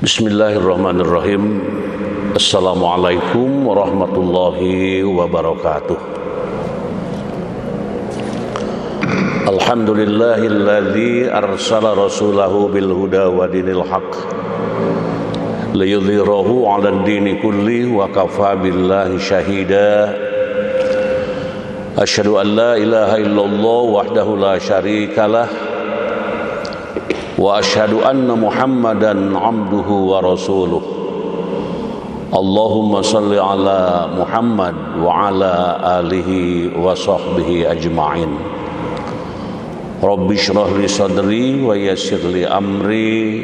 Bismillahirrahmanirrahim. Assalamualaikum warahmatullahi wabarakatuh. Alhamdulillahilladzi arsala rasulahu bil huda wa dinil haq liyudhhirahu 'alad dini kulli wa kafa billahi syahida. Asyhadu an la ilaha illallah wahdahu la syarikalah wa asyhadu anna Muhammadan abduhu wa rasuluh. Allahumma salli ala Muhammad wa ala alihi wa sahbihi ajma'in. Rabbi shrah li sadri wa yassir li amri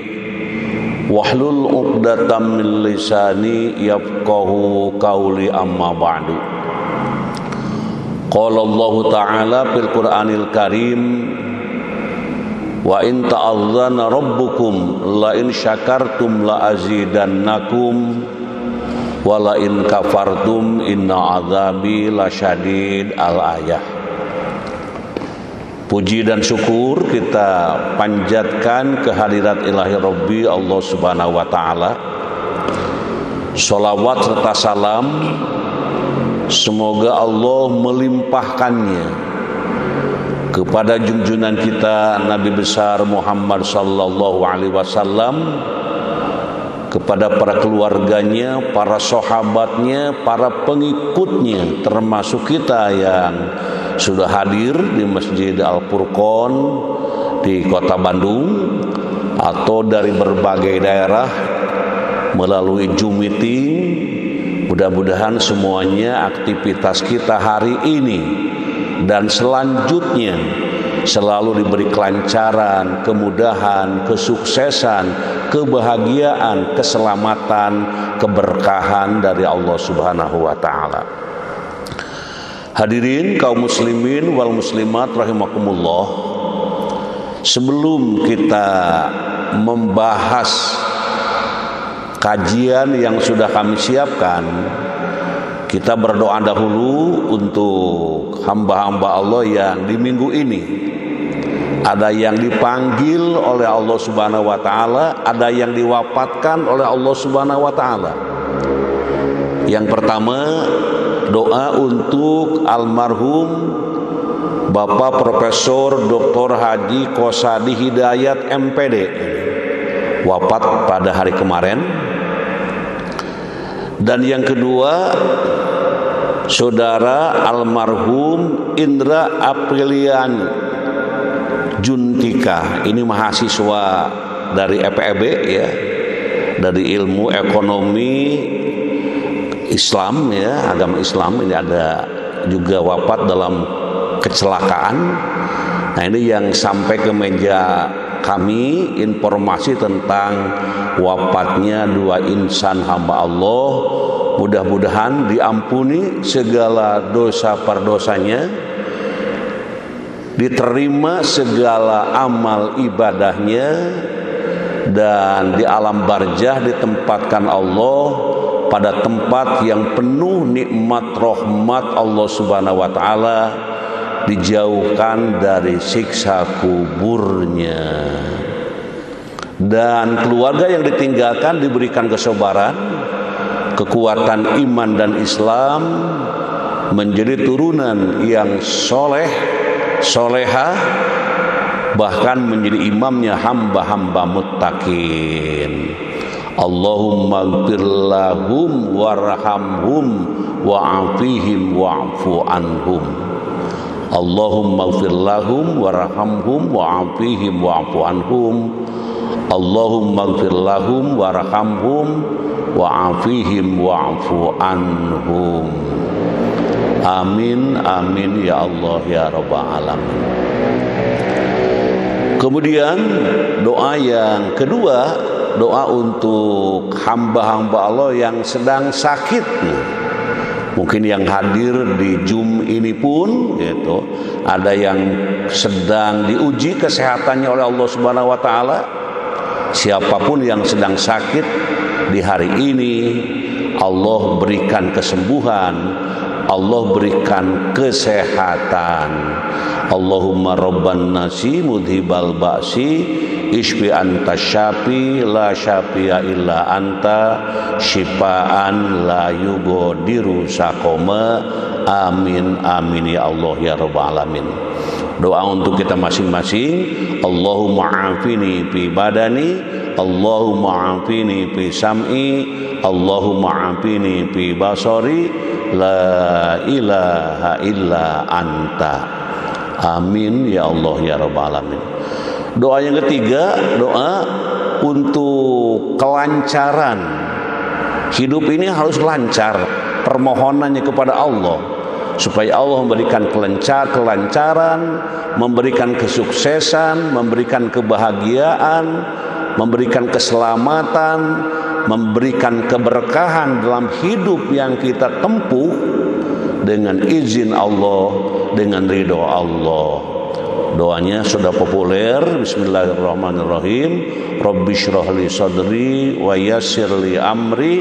wahlul 'uqdatam min lisani yafqahu qawli, amma ba'du. Qala Allah ta'ala fil Qur'anil Karim, wa in ta'azzana rabbukum la in syakartum la azidannakum wa la in kafartum inna azabi lasyadid. Al-ayah. Puji dan syukur kita panjatkan kehadirat ilahi Rabbi Allah subhanahu wa ta'ala. Salawat serta salam semoga Allah melimpahkannya kepada junjungan kita Nabi besar Muhammad sallallahu alaihi wasallam, kepada para keluarganya, para sahabatnya, para pengikutnya, termasuk kita yang sudah hadir di Masjid Al-Furqan di Kota Bandung atau dari berbagai daerah melalui Zoom meeting. Mudah-mudahan semuanya aktivitas kita hari ini dan selanjutnya selalu diberi kelancaran, kemudahan, kesuksesan, kebahagiaan, keselamatan, keberkahan dari Allah Subhanahu wa taala. Hadirin kaum muslimin wal muslimat rahimakumullah. Sebelum kita membahas kajian yang sudah kami siapkan, kita berdoa dahulu untuk hamba-hamba Allah yang di minggu ini ada yang dipanggil oleh Allah Subhanahu wa taala, ada yang diwafatkan oleh Allah Subhanahu wa taala. Yang pertama, doa untuk almarhum Bapak Profesor Dr. Haji Kosadi Hidayat MPD, wafat pada hari kemarin. Dan yang kedua, saudara almarhum Indra Aprilian Juntika, ini mahasiswa dari EPEB ya, dari ilmu ekonomi Islam ya, agama Islam. Ini ada juga wafat dalam kecelakaan. Nah, ini yang sampai ke meja kami informasi tentang wafatnya dua insan hamba Allah. Mudah-mudahan diampuni segala dosa perdosanya, diterima segala amal ibadahnya, dan di alam barzah ditempatkan Allah pada tempat yang penuh nikmat rahmat Allah Subhanahu wa taala, dijauhkan dari siksa kuburnya. Dan keluarga yang ditinggalkan diberikan kesabaran, kekuatan iman dan Islam, menjadi turunan yang soleh, solehah, bahkan menjadi imamnya hamba-hamba muttaqin. Allahumma ighfir lahum warhamhum wa'afihim wa'fu anhum. Allahumma ighfir lahum warhamhum wa'afihim wa'fu anhum. Allahumma ighfir lahum warhamhum wa'afihim wa'fu anhum. Amin amin ya Allah ya rabbal alamin. Kemudian doa yang kedua, doa untuk hamba-hamba Allah yang sedang sakit. Mungkin yang hadir di Zoom ini pun gitu, ada yang sedang diuji kesehatannya oleh Allah Subhanahu wa taala. Siapapun yang sedang sakit di hari ini, Allah berikan kesembuhan, Allah berikan kesehatan. Allahumma rabban nasi mudhibal ba'si isfi anta syafi la syafi'a illa anta syifaan la yugadiru saqama. Amin amin ya Allah ya rabbal alamin. Doa untuk kita masing-masing. Allahumma afini fi badani, Allahumma afini fi sam'i, Allahumma afini fi basari, la ilaha illa anta. Amin ya Allah ya rabbal alamin. Doa yang ketiga, doa untuk kelancaran. Hidup ini harus lancar, permohonannya kepada Allah supaya Allah memberikan kelancaran, memberikan kesuksesan, memberikan kebahagiaan, memberikan keselamatan, memberikan keberkahan dalam hidup yang kita tempuh dengan izin Allah, dengan ridho Allah. Doanya sudah populer. Bismillahirrahmanirrahim. Rabbi shrah li sadri wa yassir li amri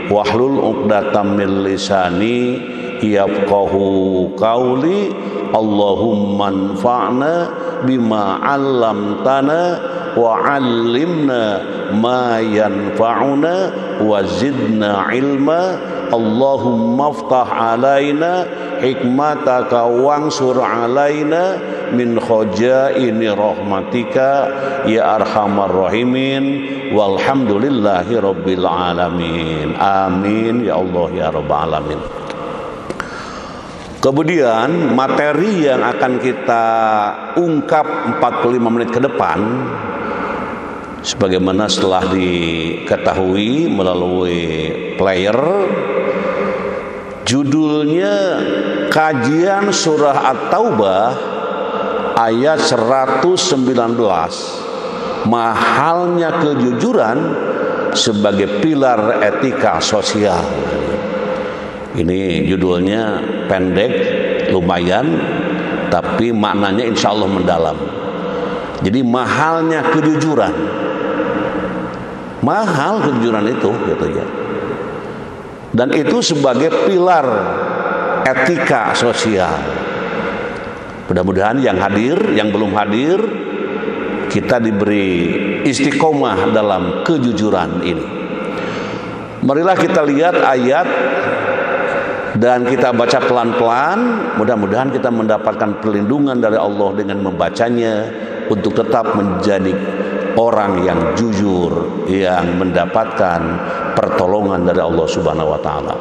wahlul 'uqdatam min lisani yafqahu qauli. Allahumma anfa'na bima 'allamtana wa 'allimna ma yanfa'una wa zidna ilma. Allahumma aftah alaina hikmataka wansur alaina min khajaini rahmatika ya arhamar rahimin walhamdulillahi rabbil alamin. Amin ya Allah ya rabbal alamin. Kemudian materi yang akan kita ungkap 45 menit ke depan, sebagaimana setelah diketahui melalui player, judulnya kajian surah At-Taubah ayat 119, mahalnya kejujuran sebagai pilar etika sosial. Ini judulnya pendek, lumayan, tapi maknanya insya Allah mendalam. Jadi mahalnya kejujuran, mahal kejujuran itu, gitu ya. Dan itu sebagai pilar etika sosial. Mudah-mudahan yang hadir, yang belum hadir, kita diberi istiqomah dalam kejujuran ini. Marilah kita lihat ayat dan kita baca pelan-pelan. Mudah-mudahan kita mendapatkan perlindungan dari Allah dengan membacanya, untuk tetap menjadi orang yang jujur, yang mendapatkan pertolongan dari Allah Subhanahu wa taala.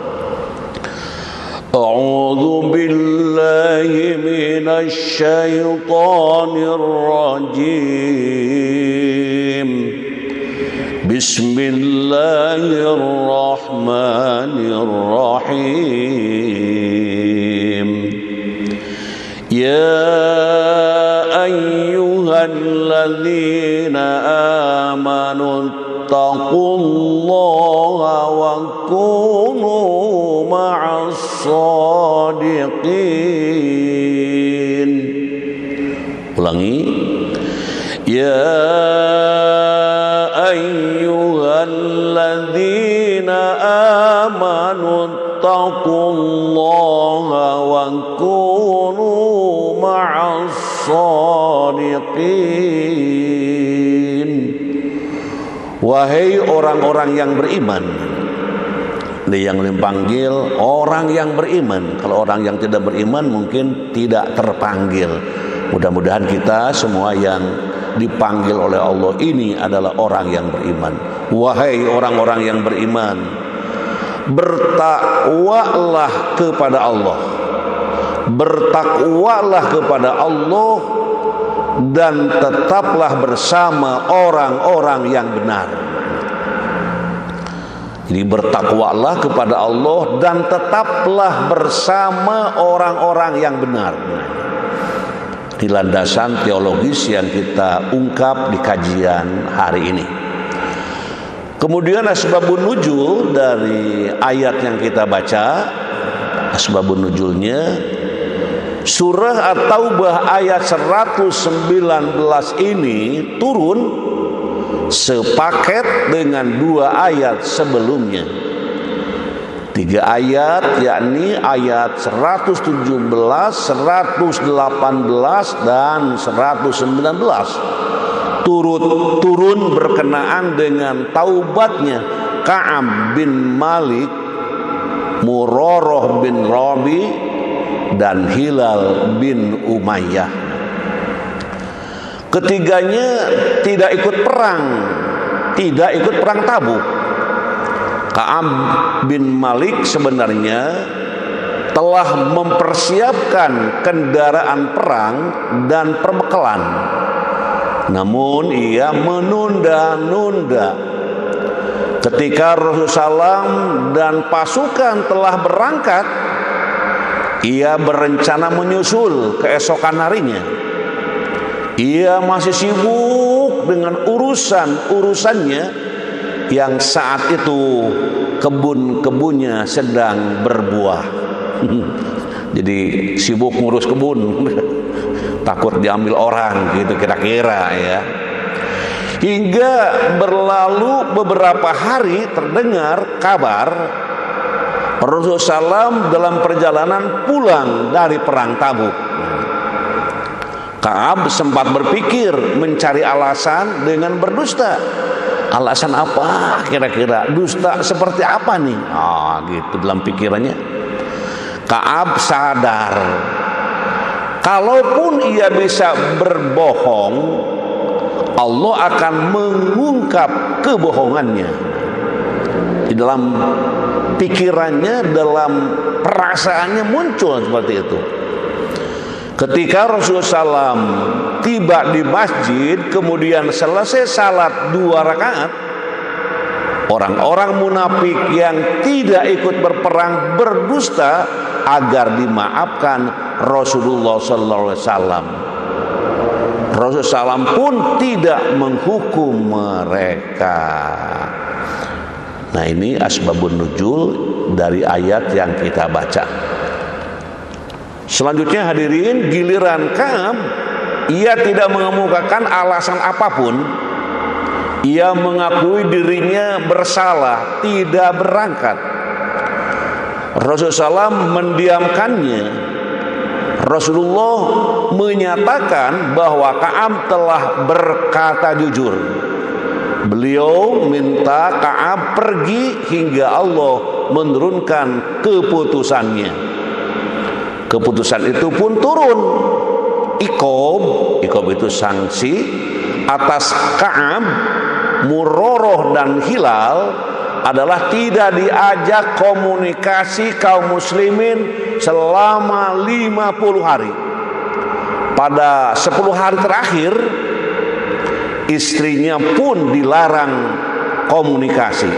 A'udzu billahi minasy syaithanir rajim. Bismillahirrahmanirrahim. Ya ayyuhalladzina amanu taqullaha wa kunu ma'as shadiqin. Ulangi. Ya ayyuhalladzina amanu taqullaha wa kunu ma'as shadiqin. Wahai orang-orang yang beriman. Ini yang dipanggil orang yang beriman. Kalau orang yang tidak beriman mungkin tidak terpanggil. Mudah-mudahan kita semua yang dipanggil oleh Allah ini adalah orang yang beriman. Wahai orang-orang yang beriman, bertakwalah kepada Allah. Bertakwalah kepada Allah dan tetaplah bersama orang-orang yang benar. Jadi bertakwalah kepada Allah dan tetaplah bersama orang-orang yang benar. Di landasan teologis yang kita ungkap di kajian hari ini. Kemudian asbabun nuzul dari ayat yang kita baca, asbabun nuzulnya surah At-Taubah ayat 119 ini turun sepaket dengan dua ayat sebelumnya. 3 ayat, yakni ayat 117, 118 dan 119 turun berkenaan dengan taubatnya Ka'ab bin Malik, Murarah bin Rabi dan Hilal bin Umayyah. Ketiganya tidak ikut perang Tabuk. Ka'ab bin Malik sebenarnya telah mempersiapkan kendaraan perang dan perbekalan, namun ia menunda-nunda. Ketika Rasulullah SAW dan pasukan telah berangkat, ia berencana menyusul keesokan harinya. Ia masih sibuk dengan urusannya yang saat itu kebun-kebunnya sedang berbuah. Jadi sibuk ngurus kebun, takut diambil orang gitu kira-kira ya. Hingga berlalu beberapa hari terdengar kabar Rasulullah SAW dalam perjalanan pulang dari perang Tabuk. Ka'ab sempat berpikir mencari alasan dengan berdusta. Alasan apa kira-kira? Dusta seperti apa nih? Gitu dalam pikirannya. Ka'ab sadar, kalaupun ia bisa berbohong, Allah akan mengungkap kebohongannya. Di dalam pikirannya, dalam perasaannya muncul seperti itu. Ketika Rasulullah SAW tiba di masjid, kemudian selesai salat 2 rakaat, orang-orang munafik yang tidak ikut berperang berdusta agar dimaafkan Rasulullah SAW. Rasulullah SAW pun tidak menghukum mereka. Nah, ini asbabun nuzul dari ayat yang kita baca. Selanjutnya hadirin, giliran Ka'ab, ia tidak mengemukakan alasan apapun. Ia mengakui dirinya bersalah, tidak berangkat. Rasulullah SAW mendiamkannya. Rasulullah menyatakan bahwa Ka'ab telah berkata jujur. Beliau minta Ka'ab pergi hingga Allah menurunkan keputusannya. Keputusan itu pun turun. Iqab itu sanksi atas Ka'ab, Murarah dan Hilal adalah tidak diajak komunikasi kaum muslimin selama 50 hari. Pada 10 hari terakhir, istrinya pun dilarang komunikasi.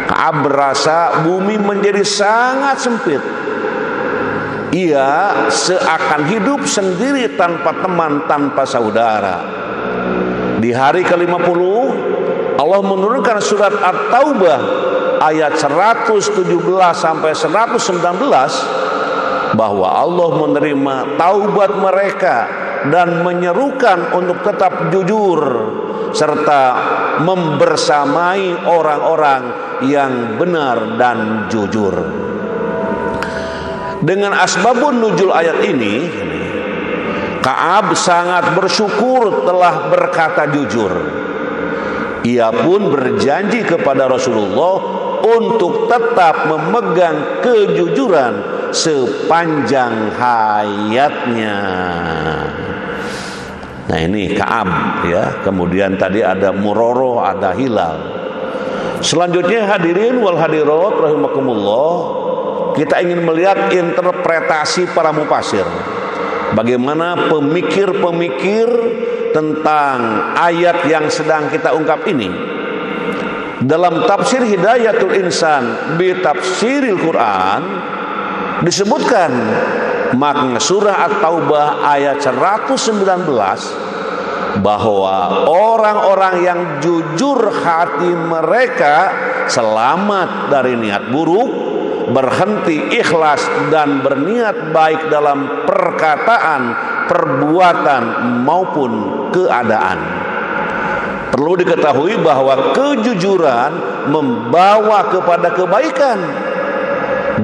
Ka'ab berasa bumi menjadi sangat sempit. Ia seakan hidup sendiri tanpa teman, tanpa saudara. Di hari ke-50 Allah menurunkan surat At-Taubah ayat 117 sampai 119 bahwa Allah menerima taubat mereka dan menyerukan untuk tetap jujur serta membersamai orang-orang yang benar dan jujur. Dengan asbabun nuzul ayat ini, Ka'ab sangat bersyukur telah berkata jujur. Ia pun berjanji kepada Rasulullah untuk tetap memegang kejujuran sepanjang hayatnya. Nah, ini Ka'ab ya. Kemudian tadi ada Murarah, ada Hilal. Selanjutnya hadirin wal hadirat rahimakumullah, kita ingin melihat interpretasi para mufasir. Bagaimana pemikir-pemikir tentang ayat yang sedang kita ungkap ini. Dalam tafsir Hidayatul Insan bi Tafsiril Quran disebutkan makna surah At-Taubah ayat 119 bahwa orang-orang yang jujur hati mereka selamat dari niat buruk, berhenti ikhlas dan berniat baik dalam perkataan, perbuatan maupun keadaan. Perlu diketahui bahwa kejujuran membawa kepada kebaikan.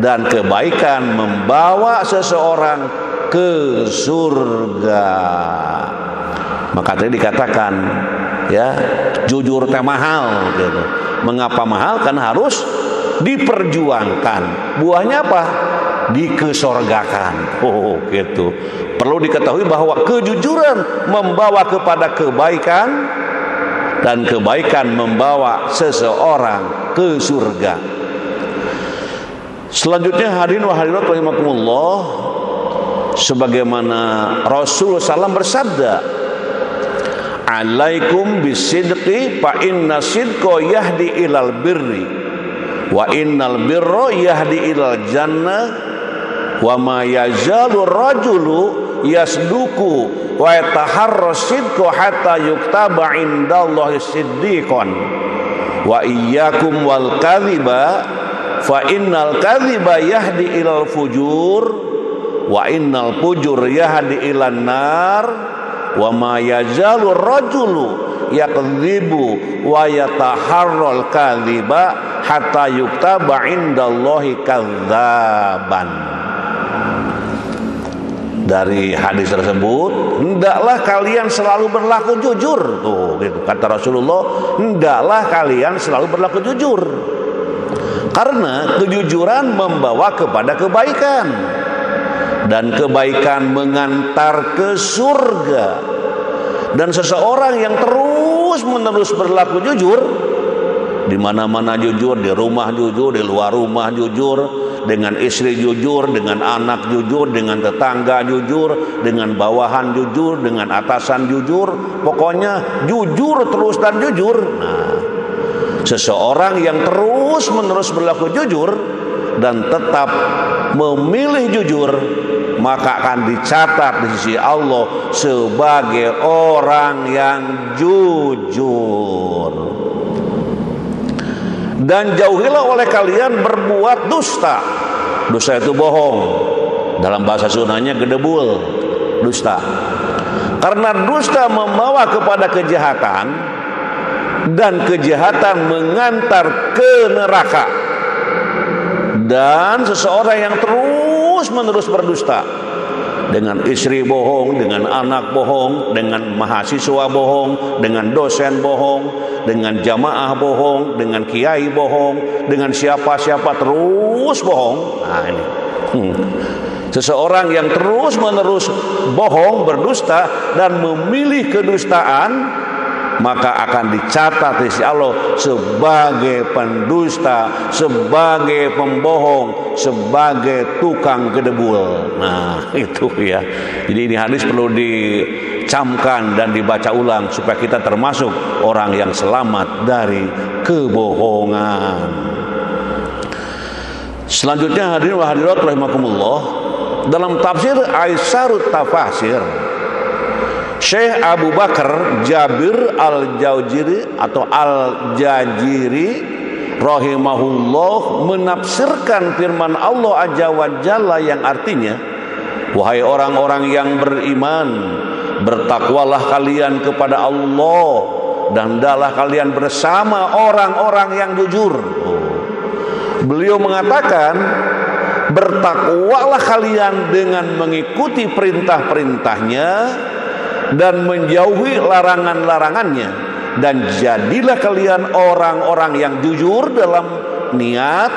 dan kebaikan membawa seseorang ke surga. Maka tadi dikatakan ya, jujur teh mahal gitu. Mengapa mahal? Kan harus diperjuangkan. Buahnya apa? Dikesorgakan. Oh gitu. Perlu diketahui bahwa kejujuran membawa kepada kebaikan dan kebaikan membawa seseorang ke surga. Selanjutnya hadirin wa hadirat rahimakumullah, sebagaimana Rasulullah SAW bersabda, alaikum bisidqi fa inna sidqa yahdi ilal birri wa innal birra yahdi ilal jannah wa ma yazalu rajulu yasduku wa yataharra sidqa hatta yuktaba indallahi siddiqan wa iyyakum wal kadhiba fa innal kadhiba yahdi ilal fujur wa innal fujur yahdi ilan nar wa ma yazalu rajulu yakdzibu wa yataharral kadhiba hatta yuktaba indallahi kadzaban. Dari hadis tersebut, hendaklah kalian selalu berlaku jujur. Tuh, gitu kata Rasulullah, hendaklah kalian selalu berlaku jujur. Karena kejujuran membawa kepada kebaikan. Dan kebaikan mengantar ke surga. Dan seseorang yang terus-menerus berlaku jujur, di mana-mana jujur, di rumah jujur, di luar rumah jujur, dengan istri jujur, dengan anak jujur, dengan tetangga jujur, dengan bawahan jujur, dengan atasan jujur, pokoknya jujur terus dan jujur. Nah, seseorang yang terus-menerus berlaku jujur dan tetap memilih jujur, maka akan dicatat di sisi Allah sebagai orang yang jujur. Dan jauhilah oleh kalian berbuat dusta. Dusta itu bohong. Dalam bahasa Sundanya gedebul, dusta. Karena dusta membawa kepada kejahatan dan kejahatan mengantar ke neraka. Dan seseorang yang terus-menerus berdusta, dengan istri bohong, dengan anak bohong, dengan mahasiswa bohong, dengan dosen bohong, dengan jamaah bohong, dengan kiai bohong, dengan siapa-siapa terus bohong. Nah ini seseorang yang terus-menerus bohong, berdusta dan memilih kedustaan, maka akan dicatat di sisi Allah sebagai pendusta, sebagai pembohong, sebagai tukang gedebul. Nah itu ya. Jadi ini hadis perlu dicamkan dan dibaca ulang supaya kita termasuk orang yang selamat dari kebohongan. Selanjutnya hadirin wa hadirat rahimakumullah, dalam tafsir Aisarut Tafasir, Syekh Abu Bakar Jabir Al-Jaujiri atau Al-Jajiri rahimahullah menafsirkan firman Allah Azza wa Jalla yang artinya, wahai orang-orang yang beriman, bertakwalah kalian kepada Allah dan hendaklah kalian bersama orang-orang yang jujur. Beliau mengatakan, bertakwalah kalian dengan mengikuti perintah-perintahnya dan menjauhi larangan-larangannya, dan jadilah kalian orang-orang yang jujur dalam niat,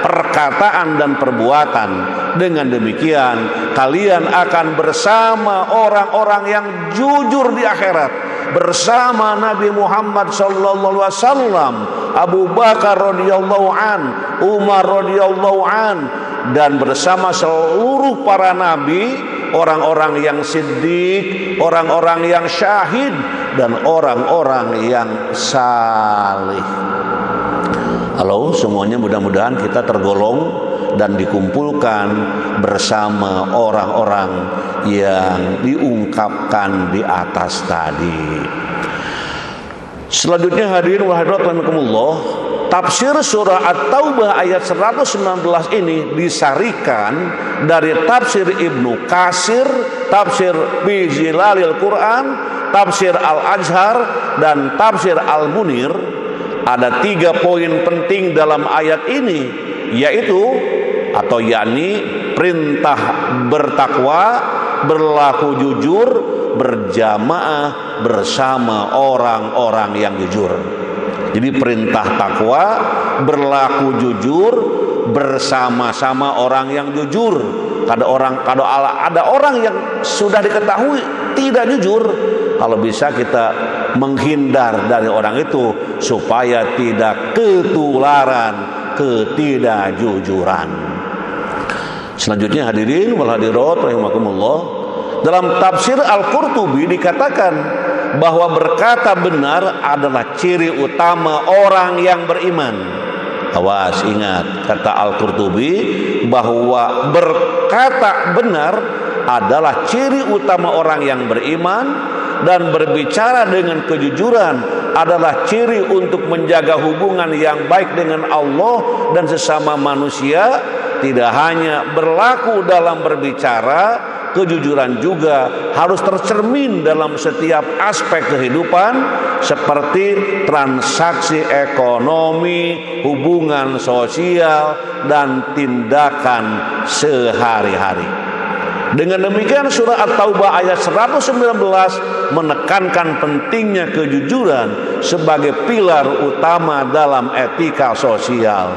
perkataan dan perbuatan. Dengan demikian kalian akan bersama orang-orang yang jujur di akhirat, bersama Nabi Muhammad sallallahu alaihi wasallam, Abu Bakar radhiyallahu an, Umar radhiyallahu an, dan bersama seluruh para nabi, orang-orang yang siddiq, orang-orang yang syahid, dan orang-orang yang salih. Halo semuanya, mudah-mudahan kita tergolong dan dikumpulkan bersama orang-orang yang diungkapkan di atas tadi. Selanjutnya hadirin wa hadirat rahimakumullah, tafsir surah At-Taubah ayat 119 ini disarikan dari tafsir Ibnu Katsir, tafsir Bizilalil Quran, tafsir Al-Azhar, dan tafsir Al-Munir. Ada 3 poin penting dalam ayat ini, yaitu atau yakni perintah bertakwa, berlaku jujur, berjamaah bersama orang-orang yang jujur. Jadi perintah takwa, berlaku jujur bersama-sama orang yang jujur. Kalau ada orang yang sudah diketahui tidak jujur, kalau bisa kita menghindar dari orang itu supaya tidak ketularan ketidakjujuran. Selanjutnya hadirin wal hadirat rahimakumullah, dalam tafsir Al-Qurtubi dikatakan bahwa berkata benar adalah ciri utama orang yang beriman. Awas, ingat kata Al-Qurtubi bahwa berkata benar adalah ciri utama orang yang beriman, dan berbicara dengan kejujuran adalah ciri untuk menjaga hubungan yang baik dengan Allah dan sesama manusia. Tidak hanya berlaku dalam berbicara, kejujuran juga harus tercermin dalam setiap aspek kehidupan seperti transaksi ekonomi, hubungan sosial, dan tindakan sehari-hari. Dengan demikian surah At-Taubah ayat 119 menekankan pentingnya kejujuran sebagai pilar utama dalam etika sosial.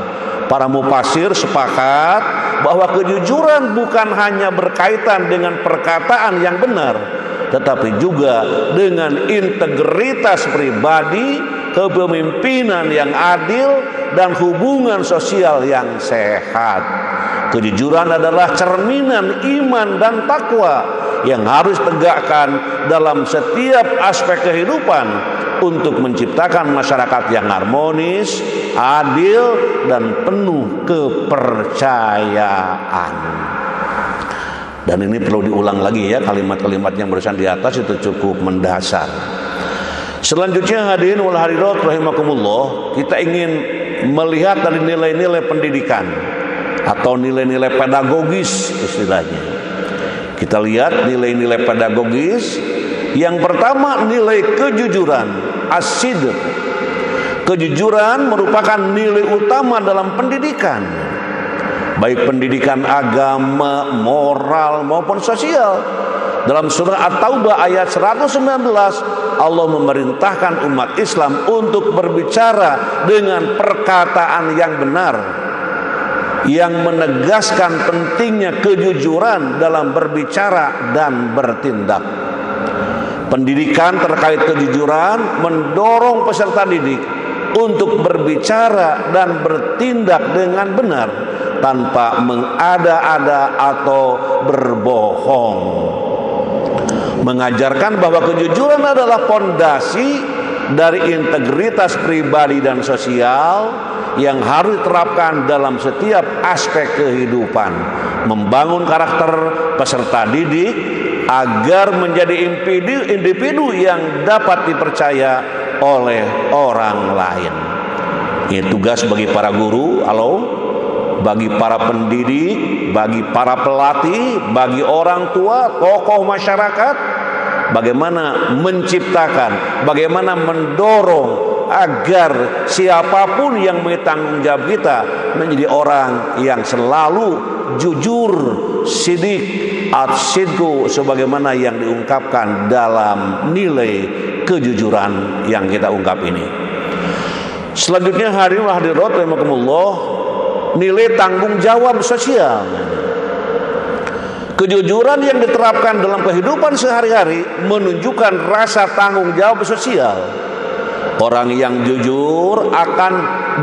Para mufasir sepakat bahwa kejujuran bukan hanya berkaitan dengan perkataan yang benar, tetapi juga dengan integritas pribadi, kepemimpinan yang adil, dan hubungan sosial yang sehat. Kejujuran adalah cerminan iman dan takwa yang harus tegakkan dalam setiap aspek kehidupan untuk menciptakan masyarakat yang harmonis, adil, dan penuh kepercayaan. Dan ini perlu diulang lagi ya, kalimat-kalimat yang barusan di atas itu cukup mendasar. Selanjutnya hadirin wal hadirat rahimakumullah, kita ingin melihat dari nilai-nilai pendidikan atau nilai-nilai pedagogis istilahnya. Kita lihat nilai-nilai pedagogis. Yang pertama, nilai kejujuran, as-sidq. Kejujuran merupakan nilai utama dalam pendidikan, baik pendidikan agama, moral maupun sosial. Dalam surah At-Taubah ayat 119, Allah memerintahkan umat Islam untuk berbicara dengan perkataan yang benar, yang menegaskan pentingnya kejujuran dalam berbicara dan bertindak. Pendidikan terkait kejujuran mendorong peserta didik untuk berbicara dan bertindak dengan benar tanpa mengada-ada atau berbohong. Mengajarkan bahwa kejujuran adalah pondasi dari integritas pribadi dan sosial yang harus diterapkan dalam setiap aspek kehidupan, membangun karakter peserta didik agar menjadi individu yang dapat dipercaya oleh orang lain. Ini tugas bagi para guru, bagi para pendidik, bagi para pelatih, bagi orang tua, tokoh masyarakat, bagaimana menciptakan, bagaimana mendorong agar siapapun yang bertanggung jawab kita menjadi orang yang selalu jujur, sidik, as-sidqu, sebagaimana yang diungkapkan dalam nilai kejujuran yang kita ungkap ini. Selanjutnya hadirin hadirat rahimakumullah, nilai tanggung jawab sosial. Kejujuran yang diterapkan dalam kehidupan sehari-hari menunjukkan rasa tanggung jawab sosial. Orang yang jujur akan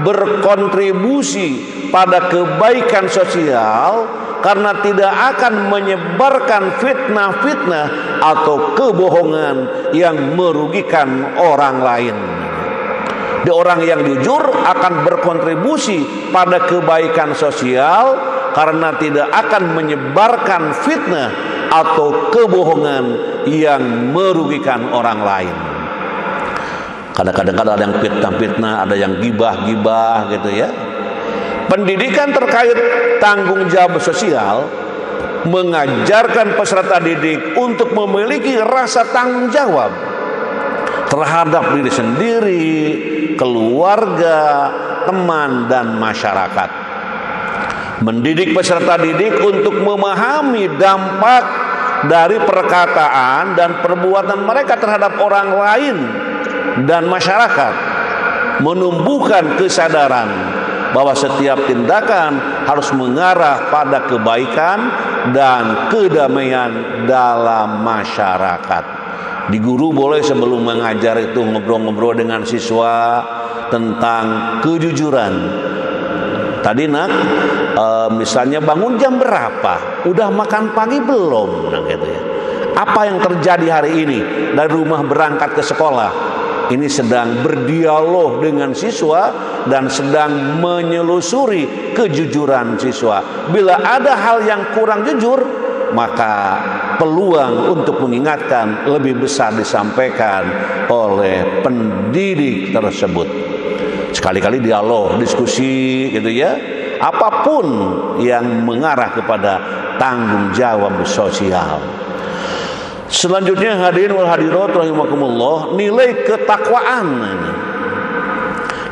berkontribusi pada kebaikan sosial karena tidak akan menyebarkan fitnah-fitnah atau kebohongan yang merugikan orang lain. Orang yang jujur akan berkontribusi pada kebaikan sosial karena tidak akan menyebarkan fitnah atau kebohongan yang merugikan orang lain. Kadang-kadang ada yang fitnah-fitnah, ada yang gibah-gibah gitu ya. Pendidikan terkait tanggung jawab sosial mengajarkan peserta didik untuk memiliki rasa tanggung jawab terhadap diri sendiri, keluarga, teman, dan masyarakat. Mendidik peserta didik untuk memahami dampak dari perkataan dan perbuatan mereka terhadap orang lain dan masyarakat. Menumbuhkan kesadaran bahwa setiap tindakan harus mengarah pada kebaikan dan kedamaian dalam masyarakat. Di guru boleh sebelum mengajar itu ngobrol-ngobrol dengan siswa tentang kejujuran. Tadi nak, misalnya bangun jam berapa? Udah makan pagi belum? Nah gitu ya. Apa yang terjadi hari ini dari rumah berangkat ke sekolah? Ini sedang berdialog dengan siswa dan sedang menyelusuri kejujuran siswa. Bila ada hal yang kurang jujur, maka peluang untuk mengingatkan lebih besar disampaikan oleh pendidik tersebut. Sekali-kali dialog, diskusi gitu ya. Apapun yang mengarah kepada tanggung jawab sosial. Selanjutnya hadirin wal hadirat rahimakumullah, nilai ketakwaan.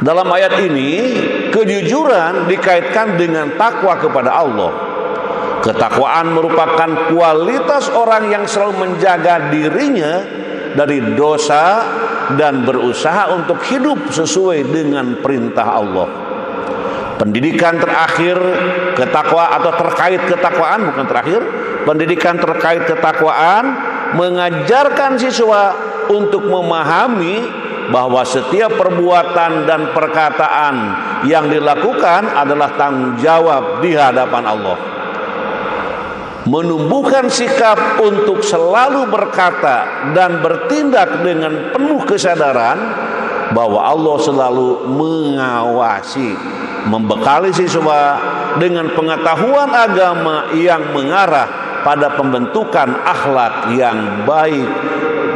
Dalam ayat ini kejujuran dikaitkan dengan takwa kepada Allah. Ketakwaan merupakan kualitas orang yang selalu menjaga dirinya dari dosa dan berusaha untuk hidup sesuai dengan perintah Allah. Pendidikan terakhir ketakwaan atau terkait ketakwaan, bukan terakhir, pendidikan terkait ketakwaan mengajarkan siswa untuk memahami bahwa setiap perbuatan dan perkataan yang dilakukan adalah tanggung jawab di hadapan Allah. Menumbuhkan sikap untuk selalu berkata dan bertindak dengan penuh kesadaran bahwa Allah selalu mengawasi, membekali siswa dengan pengetahuan agama yang mengarah pada pembentukan akhlak yang baik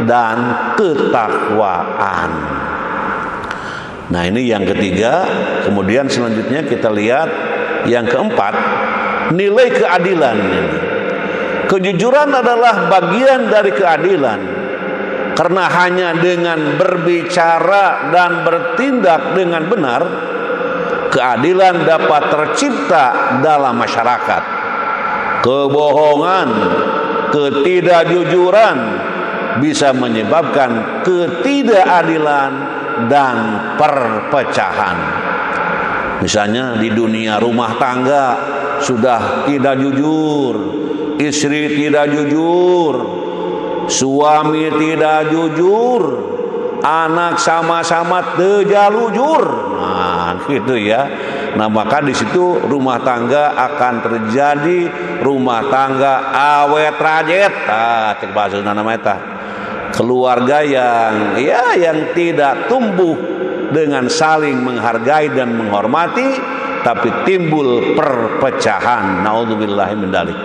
dan ketakwaan. Nah, ini yang ketiga. Kemudian selanjutnya kita lihat yang keempat, nilai keadilan. Kejujuran adalah bagian dari keadilan, karena hanya dengan berbicara dan bertindak dengan benar, keadilan dapat tercipta dalam masyarakat. Kebohongan, ketidakjujuran bisa menyebabkan ketidakadilan dan perpecahan. Misalnya di dunia rumah tangga sudah tidak jujur, istri tidak jujur, suami tidak jujur, anak sama-sama tidak jujur. Nah, gitu ya. Nah, maka di situ rumah tangga akan terjadi rumah tangga awet rajet. Cek bahasa namanya keluarga yang tidak tumbuh dengan saling menghargai dan menghormati, tapi timbul perpecahan. Naudzubillahi min dzalik.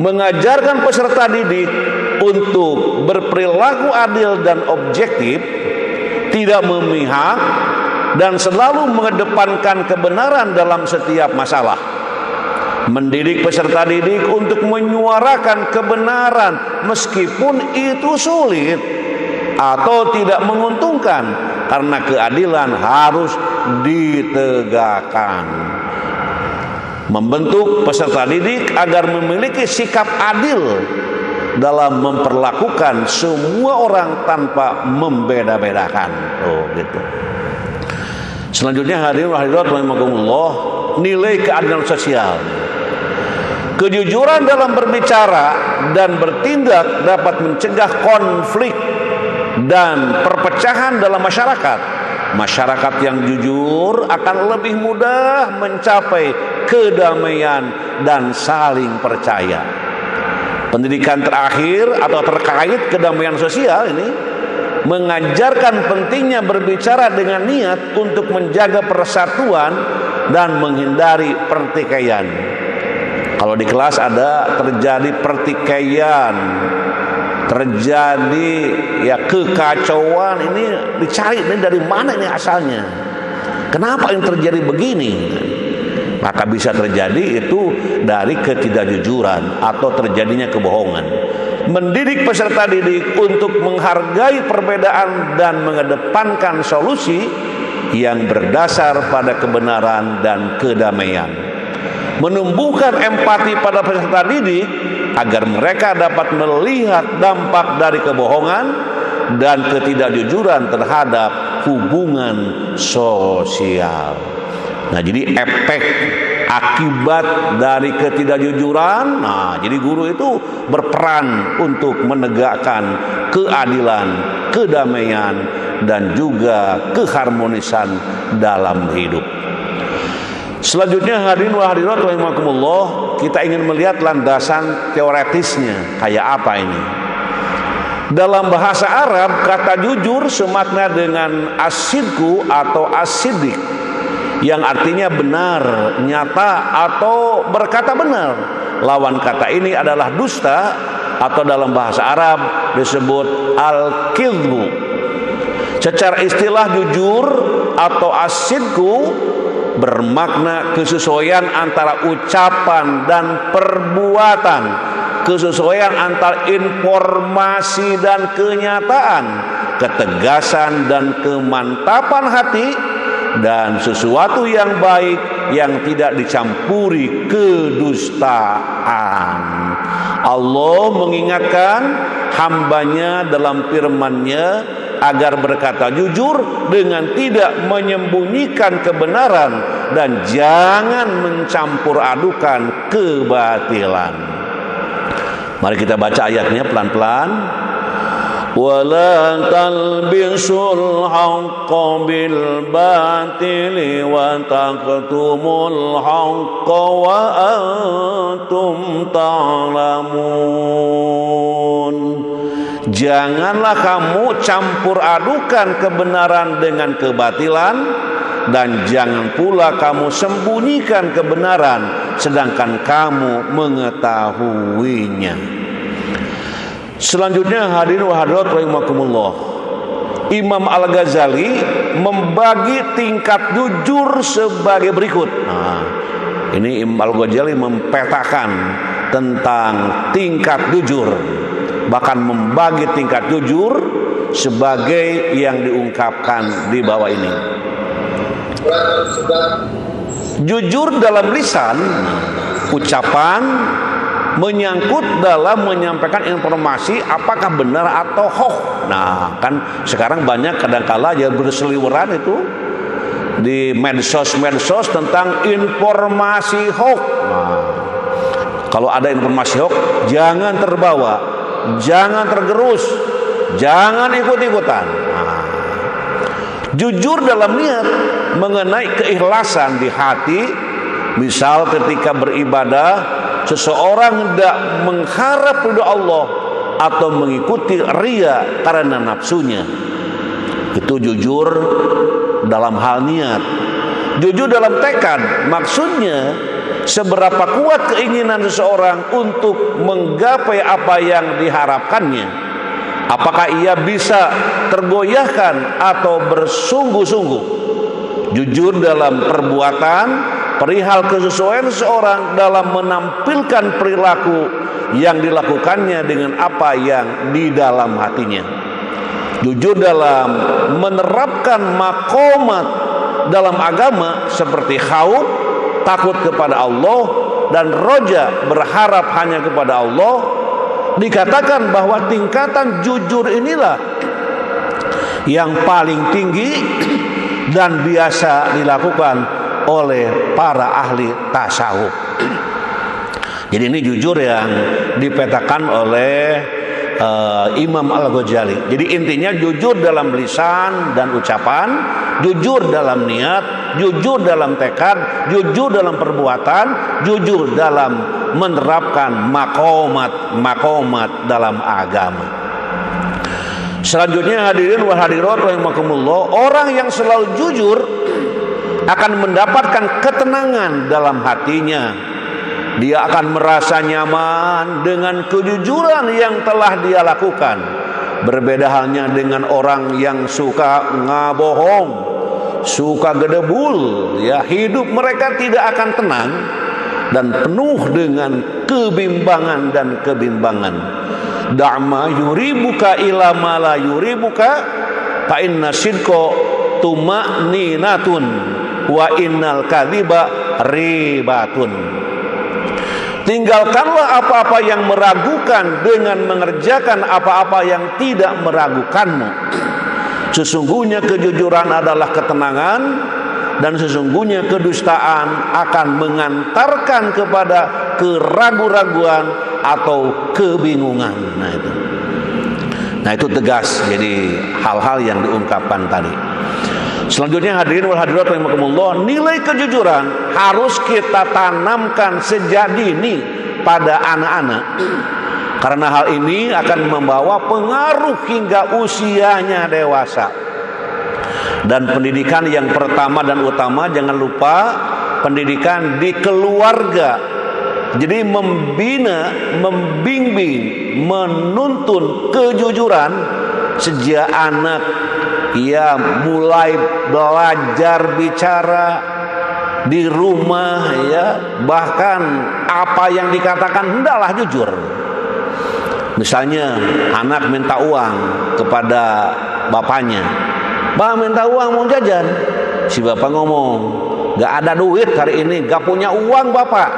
Mengajarkan peserta didik untuk berperilaku adil dan objektif, tidak memihak, dan selalu mengedepankan kebenaran dalam setiap masalah. Mendidik peserta didik untuk menyuarakan kebenaran meskipun itu sulit atau tidak menguntungkan, karena keadilan harus ditegakkan. Membentuk peserta didik agar memiliki sikap adil dalam memperlakukan semua orang tanpa membeda-bedakan. Gitu. Selanjutnya hadirin hadirat rahimakumullah, nilai keadilan sosial. Kejujuran dalam berbicara dan bertindak dapat mencegah konflik dan perpecahan dalam masyarakat. Masyarakat yang jujur akan lebih mudah mencapai kedamaian dan saling percaya. Pendidikan terakhir atau terkait kedamaian sosial ini mengajarkan pentingnya berbicara dengan niat untuk menjaga persatuan dan menghindari pertikaian. Kalau di kelas ada terjadi pertikaian, terjadi kekacauan, ini dicari ini dari mana ini asalnya, kenapa ini terjadi begini. Maka bisa terjadi itu dari ketidakjujuran atau terjadinya kebohongan. Mendidik peserta didik untuk menghargai perbedaan dan mengedepankan solusi yang berdasar pada kebenaran dan kedamaian. menumbuhkan empati pada peserta didik agar mereka dapat melihat dampak dari kebohongan dan ketidakjujuran terhadap hubungan sosial. Nah, jadi efek akibat dari ketidakjujuran, jadi guru itu berperan untuk menegakkan keadilan, kedamaian, dan juga keharmonisan dalam hidup. Selanjutnya, hadirin wa hadirat rahimakumullah, kita ingin melihat landasan teoretisnya kayak apa ini. Dalam bahasa Arab, kata jujur semakna dengan asidku atau asidik, yang artinya benar, nyata, atau berkata benar. Lawan kata ini adalah dusta, atau dalam bahasa Arab disebut al-kidhbu. Secara istilah jujur atau asidku bermakna kesesuaian antara ucapan dan perbuatan, kesesuaian antara informasi dan kenyataan, ketegasan dan kemantapan hati, dan sesuatu yang baik yang tidak dicampuri kedustaan. Allah mengingatkan hambanya dalam firman-Nya agar berkata jujur dengan tidak menyembunyikan kebenaran dan jangan mencampur adukan kebatilan. Mari kita baca ayatnya pelan-pelan. وَلَا تَلْبِسُوا الْحَقَّ بِالْبَاطِلِ وَتَكْتُمُوا الْحَقَّ وَأَنْتُمْ تَعْلَمُونَ. Janganlah kamu campur adukan kebenaran dengan kebatilan, dan jangan pula kamu sembunyikan kebenaran sedangkan kamu mengetahuinya. Selanjutnya, hadirin wa hadirat rahimakumullah, Imam Al-Ghazali membagi tingkat jujur sebagai berikut. Ini Imam Al-Ghazali mempetakan tentang tingkat jujur, bahkan membagi tingkat jujur sebagai yang diungkapkan di bawah ini. Jujur dalam lisan, ucapan, menyangkut dalam menyampaikan informasi apakah benar atau hoax. Nah, kan sekarang banyak kadangkala ya berseliweran itu di medsos tentang informasi hoax. Nah, kalau ada informasi hoax, jangan terbawa, jangan tergerus, jangan ikut-ikutan. Nah, jujur dalam niat mengenai keikhlasan di hati, misal ketika beribadah seseorang hendak mengharap ridha Allah atau mengikuti ria karena nafsunya, itu jujur dalam hal niat. Jujur dalam tekad, maksudnya seberapa kuat keinginan seseorang untuk menggapai apa yang diharapkannya. Apakah ia bisa tergoyahkan atau bersungguh-sungguh. Jujur dalam perbuatan perihal kesesuaian seseorang dalam menampilkan perilaku yang dilakukannya dengan apa yang di dalam hatinya. Jujur dalam menerapkan makomat dalam agama seperti khauf, takut kepada Allah, dan roja, berharap hanya kepada Allah. Dikatakan bahwa tingkatan jujur inilah yang paling tinggi dan biasa dilakukan oleh para ahli tasawuf. Jadi ini jujur yang dipetakan oleh Imam Al-Ghazali. Jadi intinya jujur dalam lisan dan ucapan, jujur dalam niat, jujur dalam tekad, jujur dalam perbuatan, jujur dalam menerapkan makomat dalam agama. Selanjutnya, hadirin wa hadirat rahimakumullah, orang yang selalu jujur akan mendapatkan ketenangan dalam hatinya. Dia akan merasa nyaman dengan kejujuran yang telah dia lakukan. Berbeda halnya dengan orang yang suka ngabohong, suka gedebul, ya, hidup mereka tidak akan tenang dan penuh dengan kebimbangan dan kebimbangan. Da'ma yuribuka ila ma la yuribuka fa inna sidqa tuma'ninatun wa innal kadhiba ribatun. Tinggalkanlah apa-apa yang meragukan dengan mengerjakan apa-apa yang tidak meragukanmu. Sesungguhnya kejujuran adalah ketenangan, dan sesungguhnya kedustaan akan mengantarkan kepada keraguan-raguan atau kebingungan. Nah itu tegas. Jadi hal-hal yang diungkapkan tadi. Selanjutnya hadirin wal hadirat rahimakumullah, nilai kejujuran harus kita tanamkan sejak dini pada anak-anak. Karena hal ini akan membawa pengaruh hingga usianya dewasa. Dan pendidikan yang pertama dan utama, jangan lupa pendidikan di keluarga. Jadi membina, membimbing, menuntun kejujuran sejak anak ia mulai belajar bicara di rumah, ya, bahkan apa yang dikatakan hendaklah jujur. Misalnya anak minta uang kepada bapaknya, "Bang, minta uang mau jajan." Si bapak ngomong, "Gak ada duit hari ini, gak punya uang bapak."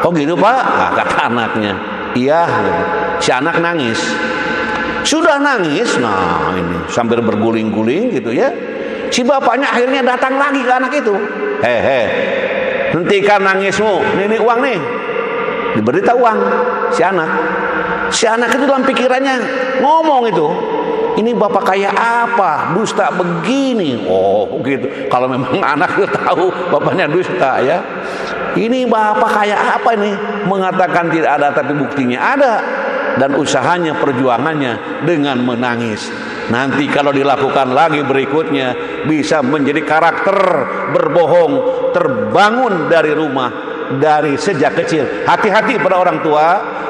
"Oh gitu pak?" Kata anaknya. "Iya." Si anak nangis. Sudah nangis, nah ini sambil berguling-guling gitu ya. Si bapaknya akhirnya datang lagi ke anak itu. Hentikan nangismu, ini uang nih." Diberita uang si anak. Si anak itu dalam pikirannya ngomong itu, "Ini bapak kayak apa? Dusta begini." Oh gitu. Kalau memang anak itu tahu bapaknya dusta, ya. Ini bapak kayak apa nih? Mengatakan tidak ada tapi buktinya ada. Dan usahanya, perjuangannya dengan menangis. Nanti kalau dilakukan lagi berikutnya, bisa menjadi karakter berbohong terbangun dari rumah, dari sejak kecil. Hati-hati pada orang tua,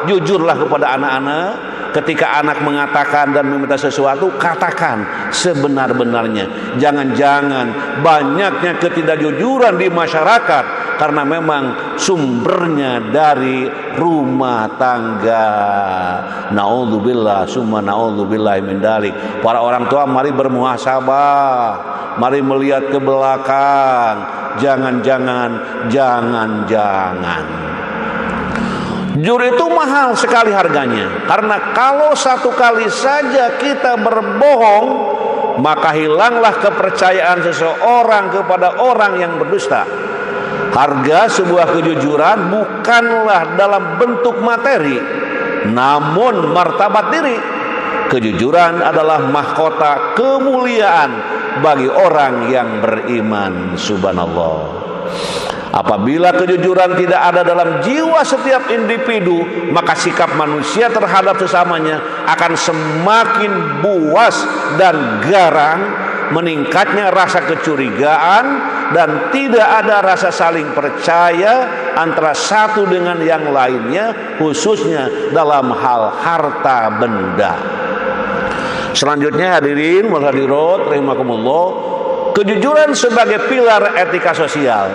jujurlah kepada anak-anak. Ketika anak mengatakan dan meminta sesuatu, katakan sebenar-benarnya. Jangan-jangan banyaknya ketidakjujuran di masyarakat karena memang sumbernya dari rumah tangga. Naudzubillah, summa naudzubillah min dzalik. Para orang tua, mari bermuhasabah, mari melihat ke belakang. Jangan-jangan. Jujur itu mahal sekali harganya. Karena kalau satu kali saja kita berbohong, maka hilanglah kepercayaan seseorang kepada orang yang berdusta. Harga sebuah kejujuran bukanlah dalam bentuk materi, namun martabat diri. Kejujuran adalah mahkota kemuliaan bagi orang yang beriman. Subhanallah. Apabila kejujuran tidak ada dalam jiwa setiap individu, maka sikap manusia terhadap sesamanya akan semakin buas dan garang, meningkatnya rasa kecurigaan, dan tidak ada rasa saling percaya antara satu dengan yang lainnya, khususnya dalam hal harta benda. Selanjutnya hadirin wal hadirat rahimakumullah, kejujuran sebagai pilar etika sosial.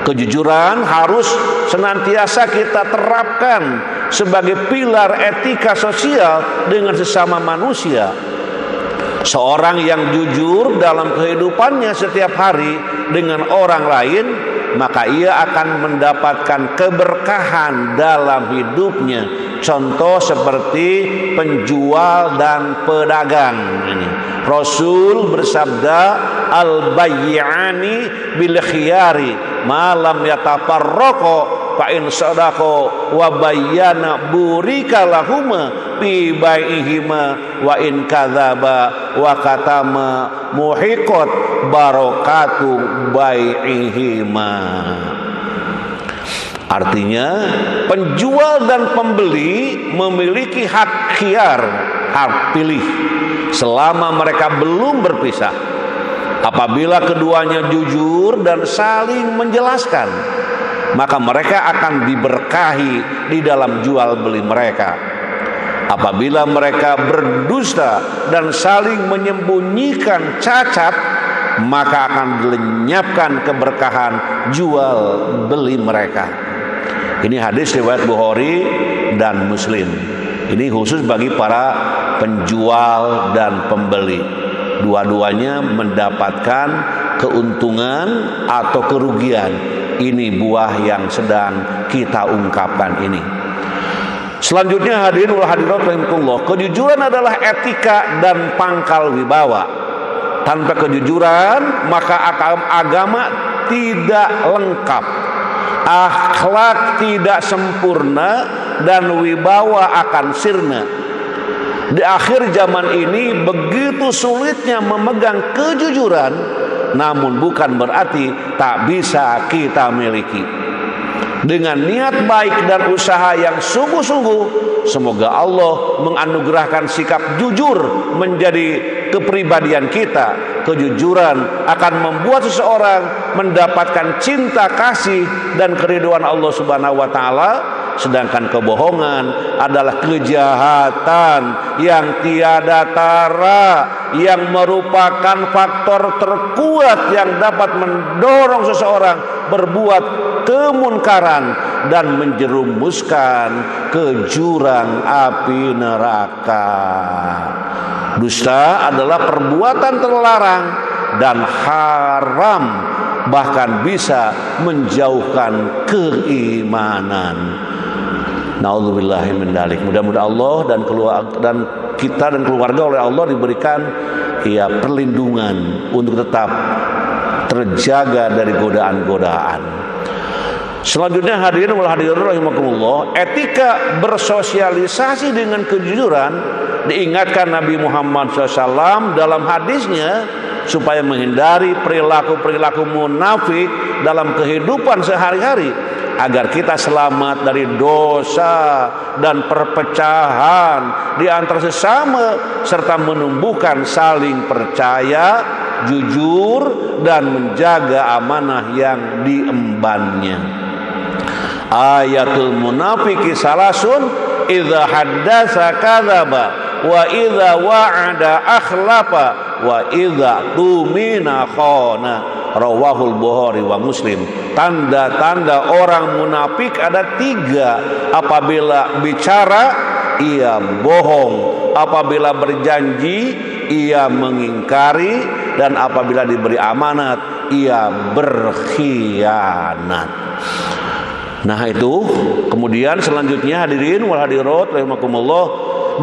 Kejujuran harus senantiasa kita terapkan sebagai pilar etika sosial dengan sesama manusia. Seorang yang jujur dalam kehidupannya setiap hari dengan orang lain, maka ia akan mendapatkan keberkahan dalam hidupnya. Contoh seperti penjual dan pedagang ini. Rasul bersabda, "Al-bay'ani bil khiyari ma lam yatafarraqa fa in sadaqa wa bayyana burika lahuma fi bai'ihima wa in kadzaba wa katama muhiqat barakatu bai'ihima." Artinya, penjual dan pembeli memiliki hak khiyar, hak pilih, selama mereka belum berpisah. Apabila keduanya jujur dan saling menjelaskan, maka mereka akan diberkahi di dalam jual beli mereka. Apabila mereka berdusta dan saling menyembunyikan cacat, maka akan dilenyapkan keberkahan jual beli mereka. Ini hadis riwayat Bukhari dan Muslim. Ini khusus bagi para penjual dan pembeli. Dua-duanya mendapatkan keuntungan atau kerugian Ini buah yang sedang kita ungkapkan ini. Selanjutnya hadirin wal hadirat rahimakumullah, kejujuran adalah etika dan pangkal wibawa. Tanpa kejujuran maka agama tidak lengkap, akhlak tidak sempurna, dan wibawa akan sirna. Di akhir zaman ini begitu sulitnya memegang kejujuran, namun bukan berarti tak bisa kita miliki. Dengan niat baik dan usaha yang sungguh-sungguh, semoga Allah menganugerahkan sikap jujur menjadi kepribadian kita. Kejujuran akan membuat seseorang mendapatkan cinta kasih dan keridhaan Allah Subhanahu wa taala, sedangkan kebohongan adalah kejahatan yang tiada tara, yang merupakan faktor terkuat yang dapat mendorong seseorang berbuat kemunkaran dan menjerumuskan ke jurang api neraka. Dusta adalah perbuatan terlarang dan haram, bahkan bisa menjauhkan keimanan. Nauzubillahi min dzalik. Mudah-mudahan Allah dan kita dan keluarga oleh Allah diberikan perlindungan untuk tetap terjaga dari godaan-godaan. Selanjutnya hadirin wal hadirat rahimakumullah, etika bersosialisasi dengan kejujuran diingatkan Nabi Muhammad SAW dalam hadisnya supaya menghindari perilaku-perilaku munafik dalam kehidupan sehari-hari, agar kita selamat dari dosa dan perpecahan di antara sesama, serta menumbuhkan saling percaya, jujur, dan menjaga amanah yang diembannya. Ayatul munafiki salasun, idza haddasa kadzaba, wa idza wa'ada akhlafa, wa idza tumina khana. Rawahul Bukhari wa Muslim. Tanda-tanda orang munafik ada 3. Apabila bicara ia bohong, apabila berjanji ia mengingkari, dan apabila diberi amanat ia berkhianat. Nah itu, kemudian selanjutnya hadirin wal hadirat rahimakumullah,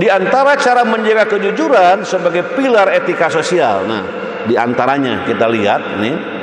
di antara cara menjaga kejujuran sebagai pilar etika sosial. Nah, di antaranya kita lihat ini.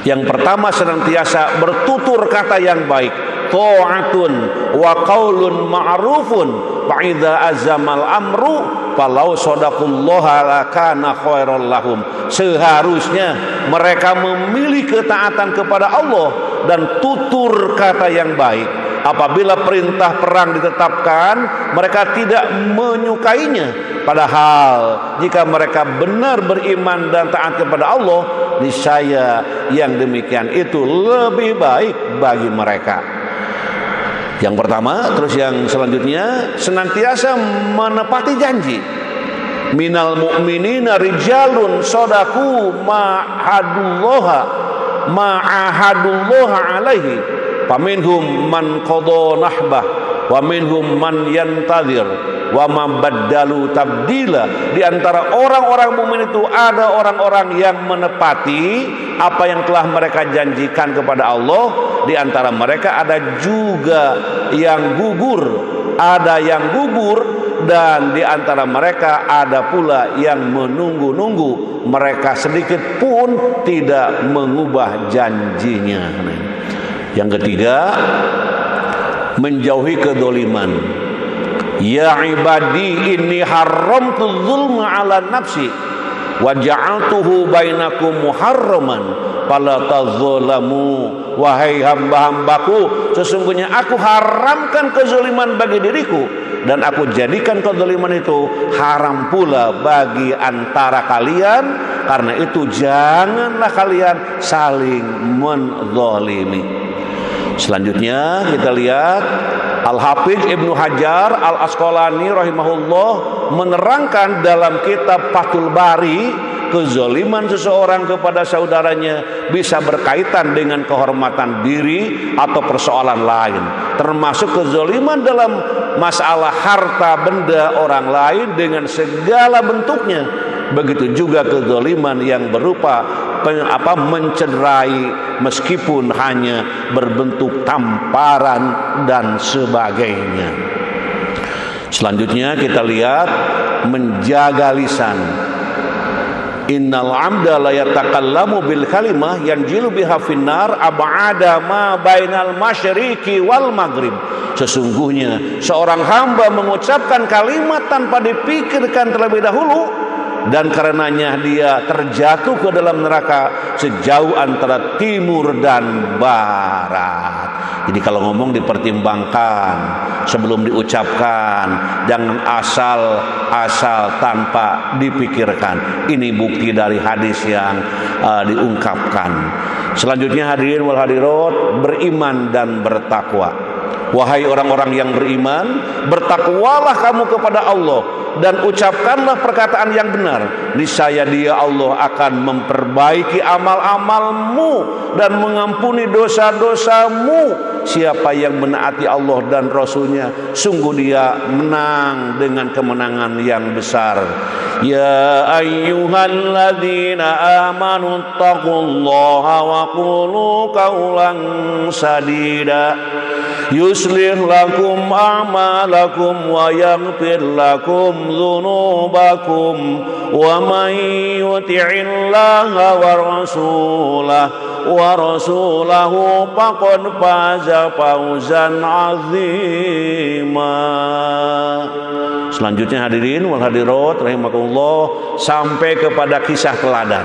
Yang pertama, senantiasa bertutur kata yang baik, ta'atun wa qaulun ma'rufun, fa idza azamal amru falau shadaqullaha lakana khairal lahum. Seharusnya mereka memilih ketaatan kepada Allah dan tutur kata yang baik. Apabila perintah perang ditetapkan, mereka tidak menyukainya. Padahal jika mereka benar beriman dan taat kepada Allah, niscaya yang demikian itu lebih baik bagi mereka. Yang pertama, terus yang selanjutnya, senantiasa menepati janji. Minal mu'minina rijalun sodaku ma'ahadullaha alaihi, faminhum man qada nahbah wa minhum man yantazir wa ma baddalu tabdila. Di antara orang-orang mukmin itu ada orang-orang yang menepati apa yang telah mereka janjikan kepada Allah. Di antara mereka ada juga yang gugur, dan di antara mereka ada pula yang menunggu-nunggu. Mereka sedikit pun tidak mengubah janjinya. Yang ketiga, menjauhi kedoliman. Ya ibadi inni haramtu dzulma ala nafsi wa ja'altuhu bainakum muharraman fala tadzalamu. Wahai hamba-hambaku, sesungguhnya aku haramkan kezaliman bagi diriku, dan aku jadikan kezaliman itu haram pula bagi antara kalian. Karena itu janganlah kalian saling menzalimi. Selanjutnya kita lihat Al-Hafidz Ibnu Hajar Al-Asqalani rahimahullah menerangkan dalam kitab Fathul Bari, kezaliman seseorang kepada saudaranya bisa berkaitan dengan kehormatan diri atau persoalan lain, termasuk kezaliman dalam masalah harta benda orang lain dengan segala bentuknya. Begitu juga kezaliman yang berupa mencederai meskipun hanya berbentuk tamparan dan sebagainya. Selanjutnya kita lihat menjaga lisan. Innal amda la yatakallamu bil kalimah yanjilu biha finnar ab'ada ma bainal masyriqi wal maghrib. Sesungguhnya seorang hamba mengucapkan kalimat tanpa dipikirkan terlebih dahulu, dan karenanya dia terjatuh ke dalam neraka sejauh antara timur dan barat. Jadi kalau ngomong dipertimbangkan sebelum diucapkan, jangan asal tanpa dipikirkan. Ini bukti dari hadis yang diungkapkan. Selanjutnya hadirin wal hadirat, beriman dan bertakwa. Wahai orang-orang yang beriman, bertakwalah kamu kepada Allah dan ucapkanlah perkataan yang benar. Niscaya Dia Allah akan memperbaiki amal-amalmu dan mengampuni dosa-dosamu. Siapa yang menaati Allah dan Rasulnya, sungguh dia menang dengan kemenangan yang besar. Ya ayyuhalladzina amanu taqullaha wa qulu qawlan sadida yuslih lakum a'malakum wa yaghfir lakum dzunubakum wa man yuti'illaha wa rasulahu faqad faza fawzan 'azima. Selanjutnya hadirin wal hadirat rahimakumullah, sampai kepada kisah teladan.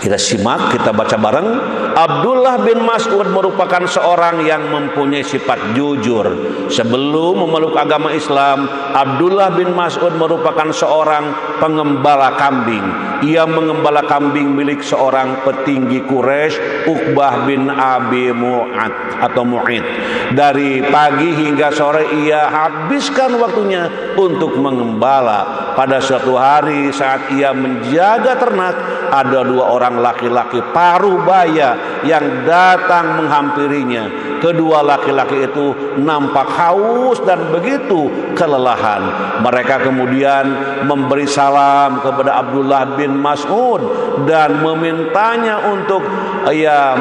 Kita simak, kita baca bareng. Abdullah bin Mas'ud merupakan seorang yang mempunyai sifat jujur. Sebelum memeluk agama Islam, Abdullah bin Mas'ud merupakan seorang pengembala kambing. Ia mengembala kambing milik seorang petinggi Quraisy, Uqbah bin Abi Mu'id. Dari pagi hingga sore ia habiskan waktunya untuk mengembala. Pada suatu hari saat ia menjaga ternak, ada dua orang laki-laki paruh baya yang datang menghampirinya. Kedua laki-laki itu nampak haus dan begitu kelelahan. Mereka kemudian memberi salam kepada Abdullah bin Mas'ud dan memintanya untuk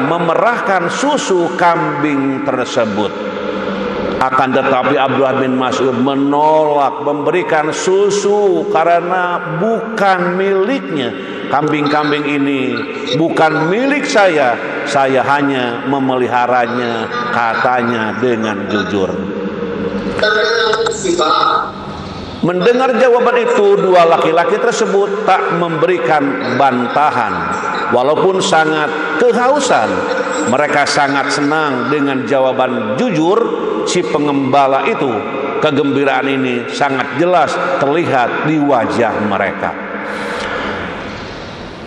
memerahkan susu kambing tersebut. Akan tetapi Abdullah bin Mas'ud menolak memberikan susu karena bukan miliknya. Kambing-kambing ini bukan milik saya hanya memeliharanya, katanya dengan jujur. Mendengar jawaban itu, dua laki-laki tersebut tak memberikan bantahan. Walaupun sangat kehausan, mereka sangat senang dengan jawaban jujur si pengembala itu. Kegembiraan ini sangat jelas terlihat di wajah mereka.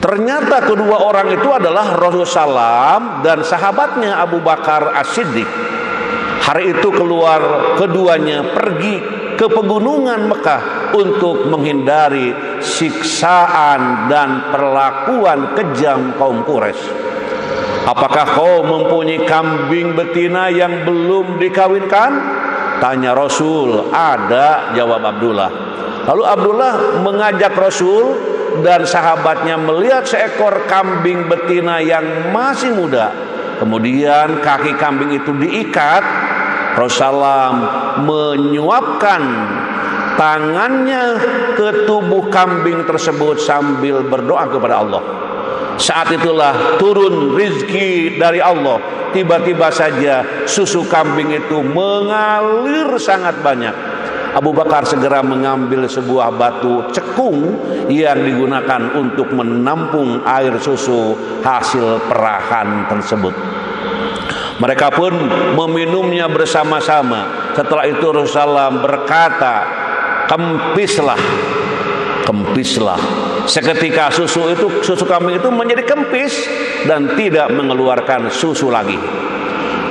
Ternyata kedua orang itu adalah Rasulullah SAW dan sahabatnya Abu Bakar As-Siddiq. Hari itu keduanya pergi ke pegunungan Mekah untuk menghindari siksaan dan perlakuan kejam kaum Quraisy. Apakah kau mempunyai kambing betina yang belum dikawinkan? Tanya Rasul. Ada, jawab Abdullah. Lalu Abdullah mengajak Rasul dan sahabatnya melihat seekor kambing betina yang masih muda. Kemudian kaki kambing itu diikat. Rasulullah menyuapkan tangannya ke tubuh kambing tersebut sambil berdoa kepada Allah. Saat itulah turun rizki dari Allah. Tiba-tiba saja susu kambing itu mengalir sangat banyak. Abu Bakar segera mengambil sebuah batu cekung yang digunakan untuk menampung air susu hasil perahan tersebut. Mereka pun meminumnya bersama-sama. Setelah itu Rasulullah berkata, kempislah. Seketika susu kambing itu menjadi kempis dan tidak mengeluarkan susu lagi.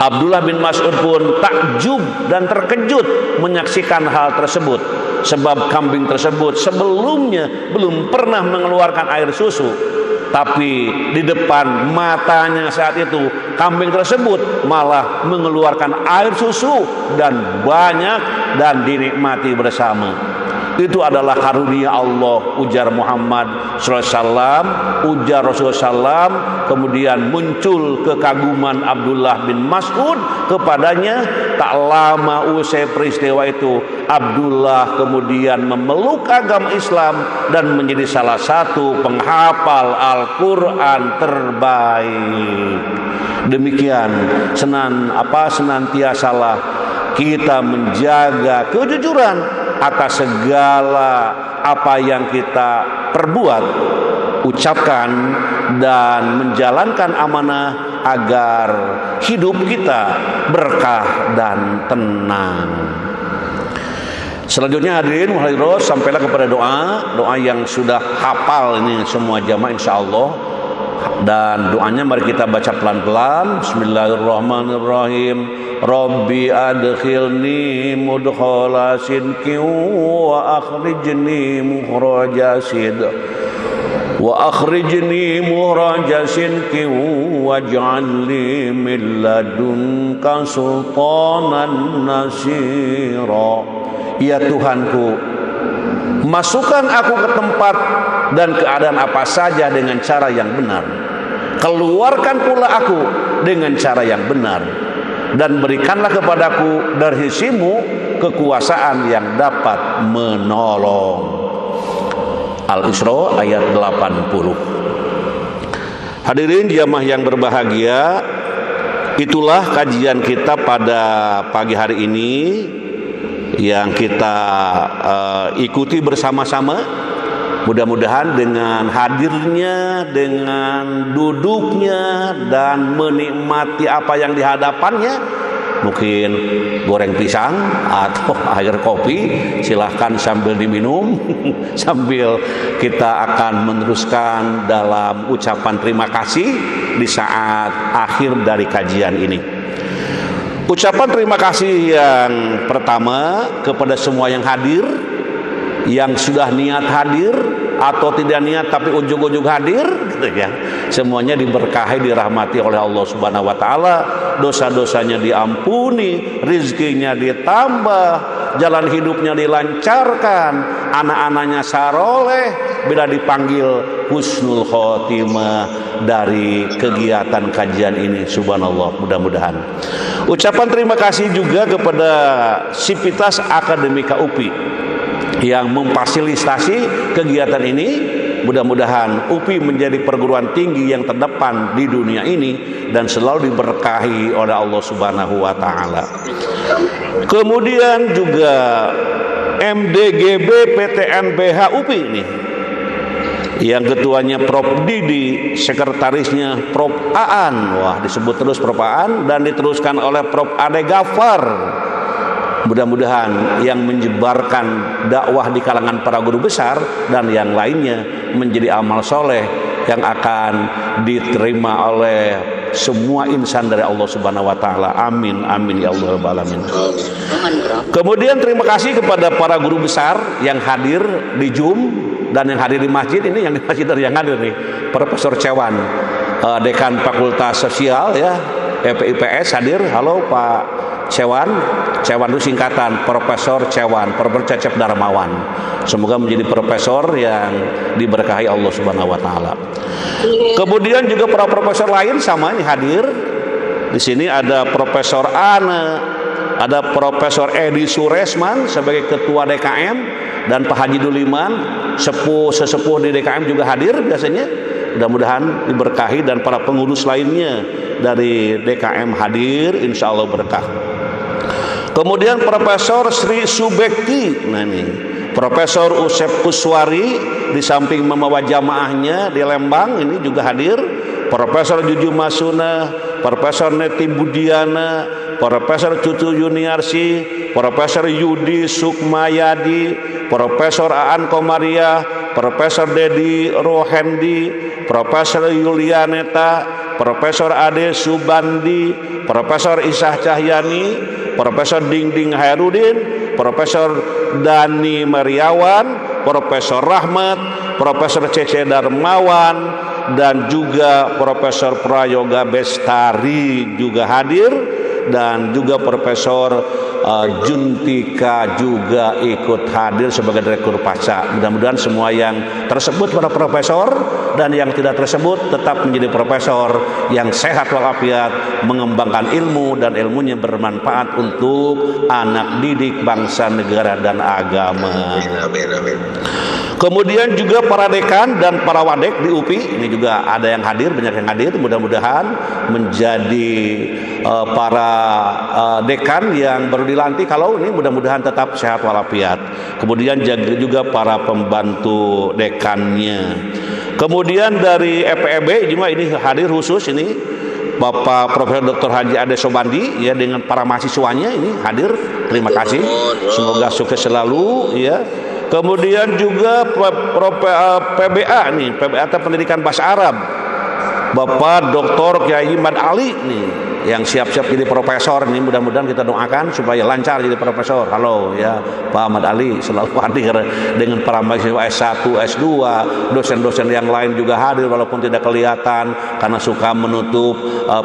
Abdullah bin Mas'ud pun takjub dan terkejut menyaksikan hal tersebut, sebab kambing tersebut sebelumnya belum pernah mengeluarkan air susu. Tapi di depan matanya saat itu kambing tersebut malah mengeluarkan air susu dan banyak dan dinikmati bersama. Itu adalah karunia Allah, ujar Muhammad SAW, ujar Rasulullah SAW. Kemudian muncul kekaguman Abdullah bin Mas'ud kepadanya. Tak lama usai peristiwa itu, Abdullah kemudian memeluk agama Islam dan menjadi salah satu penghafal Al-Quran terbaik. Demikian senantiasalah kita menjaga kejujuran atas segala apa yang kita perbuat, ucapkan, dan menjalankan amanah agar hidup kita berkah dan tenang. Selanjutnya hadirin hadirat, sampailah kepada doa yang sudah hafal ini semua jamaah insyaallah. Dan doanya mari kita baca pelan-pelan. Bismillahirrahmanirrahim. Rabbi adkhilni mudkhala sidqin wa akhrijni mukhraja sidq wa akhrijni mukhraja sidqin waj'al li min ladunka sultanan nasira. Ya Tuhanku, masukkan aku ke tempat dan keadaan apa saja dengan cara yang benar. Keluarkan pula aku dengan cara yang benar. Dan berikanlah kepadaku dari sisimu kekuasaan yang dapat menolong. Al-Isra ayat 80. Hadirin jamaah yang berbahagia, itulah kajian kita pada pagi hari ini yang kita ikuti bersama-sama. Mudah-mudahan dengan hadirnya, dengan duduknya, dan menikmati apa yang di hadapannya, mungkin goreng pisang atau air kopi, silahkan sambil diminum sambil kita akan meneruskan dalam ucapan terima kasih di saat akhir dari kajian ini. Ucapan terima kasih yang pertama kepada semua yang hadir, yang sudah niat hadir atau tidak niat tapi ujung-ujung hadir, gitu ya. Semuanya diberkahi, dirahmati oleh Allah Subhanahu wa taala, dosa-dosanya diampuni, rezekinya ditambah, jalan hidupnya dilancarkan, anak-anaknya saroleh, bila dipanggil husnul khotimah dari kegiatan kajian ini. Subhanallah, mudah-mudahan. Ucapan terima kasih juga kepada Sivitas Akademika UPI yang memfasilitasi kegiatan ini. Mudah-mudahan UPI menjadi perguruan tinggi yang terdepan di dunia ini dan selalu diberkahi oleh Allah Subhanahu wa taala. Kemudian juga MDGB PTNBH UPI ini, yang ketuanya Prof Didi, sekretarisnya Prof Aan. Wah, disebut terus Prof Aan, dan diteruskan oleh Prof Ade Gafar. Mudah-mudahan yang menyebarkan dakwah di kalangan para guru besar dan yang lainnya menjadi amal soleh yang akan diterima oleh semua insan dari Allah Subhanahu wa taala. Amin amin ya Allah rabbal alamin. Kemudian terima kasih kepada para guru besar yang hadir di Zoom dan yang hadir di masjid. Ini yang di masjid yang hadir nih, Profesor Cewan, Dekan Fakultas Sosial ya, FIPS hadir. Halo Pak Cewan. Cewan itu singkatan Profesor Cewan, Profesor Cecep Darmawan. Semoga menjadi profesor yang diberkahi Allah Subhanahu wa taala. Kemudian juga para profesor lain sama ini hadir. Di sini ada Profesor Ana, ada Profesor Edi Suresman sebagai Ketua DKM, dan Pak Haji Duliman, sesepuh di DKM juga hadir biasanya. Mudah-mudahan diberkahi, dan para pengurus lainnya dari DKM hadir, insya Allah berkah. Kemudian Profesor Sri Subekti, nah ini Profesor Usep Kuswari di samping membawa jamaahnya di Lembang ini juga hadir. Profesor Juju Masuna, Profesor Neti Budiana, Profesor Cucu Yuniarsi, Profesor Yudi Sukmayadi, Profesor Aan Komaria, Profesor Dedi Rohendi, Profesor Yulianeta, Profesor Ade Subandi, Profesor Isah Cahyani, Profesor Dingding Hairudin, Profesor Dani Mariawan, Profesor Rahmat, Profesor Cece Darmawan, dan juga Profesor Prayoga Bestari juga hadir, dan juga Profesor Juntika juga ikut hadir sebagai direktur pasca. Mudah-mudahan semua yang tersebut para profesor dan yang tidak tersebut tetap menjadi profesor yang sehat walafiat, mengembangkan ilmu dan ilmunya bermanfaat untuk anak didik bangsa, negara dan agama. Amin, amin. Kemudian juga para dekan dan para wadek di UPI ini juga ada yang hadir, banyak yang hadir. Mudah-mudahan menjadi para dekan yang baru dilantik kalau ini mudah-mudahan tetap sehat walafiat. Kemudian juga para pembantu dekannya. Kemudian dari FEB juga ini hadir khusus ini Bapak Profesor Dr. Haji Ade Sobandi ya dengan para mahasiswanya ini hadir. Terima kasih. Semoga sukses selalu ya. Kemudian juga PBA nih, PBA Pendidikan Bahasa Arab. Bapak Dr. Kiai Mad Ali nih yang siap-siap jadi profesor nih, mudah-mudahan kita doakan supaya lancar jadi profesor. Halo ya Pak Ahmad Ali selalu hadir dengan para mahasiswa S1, S2, dosen-dosen yang lain juga hadir walaupun tidak kelihatan karena suka menutup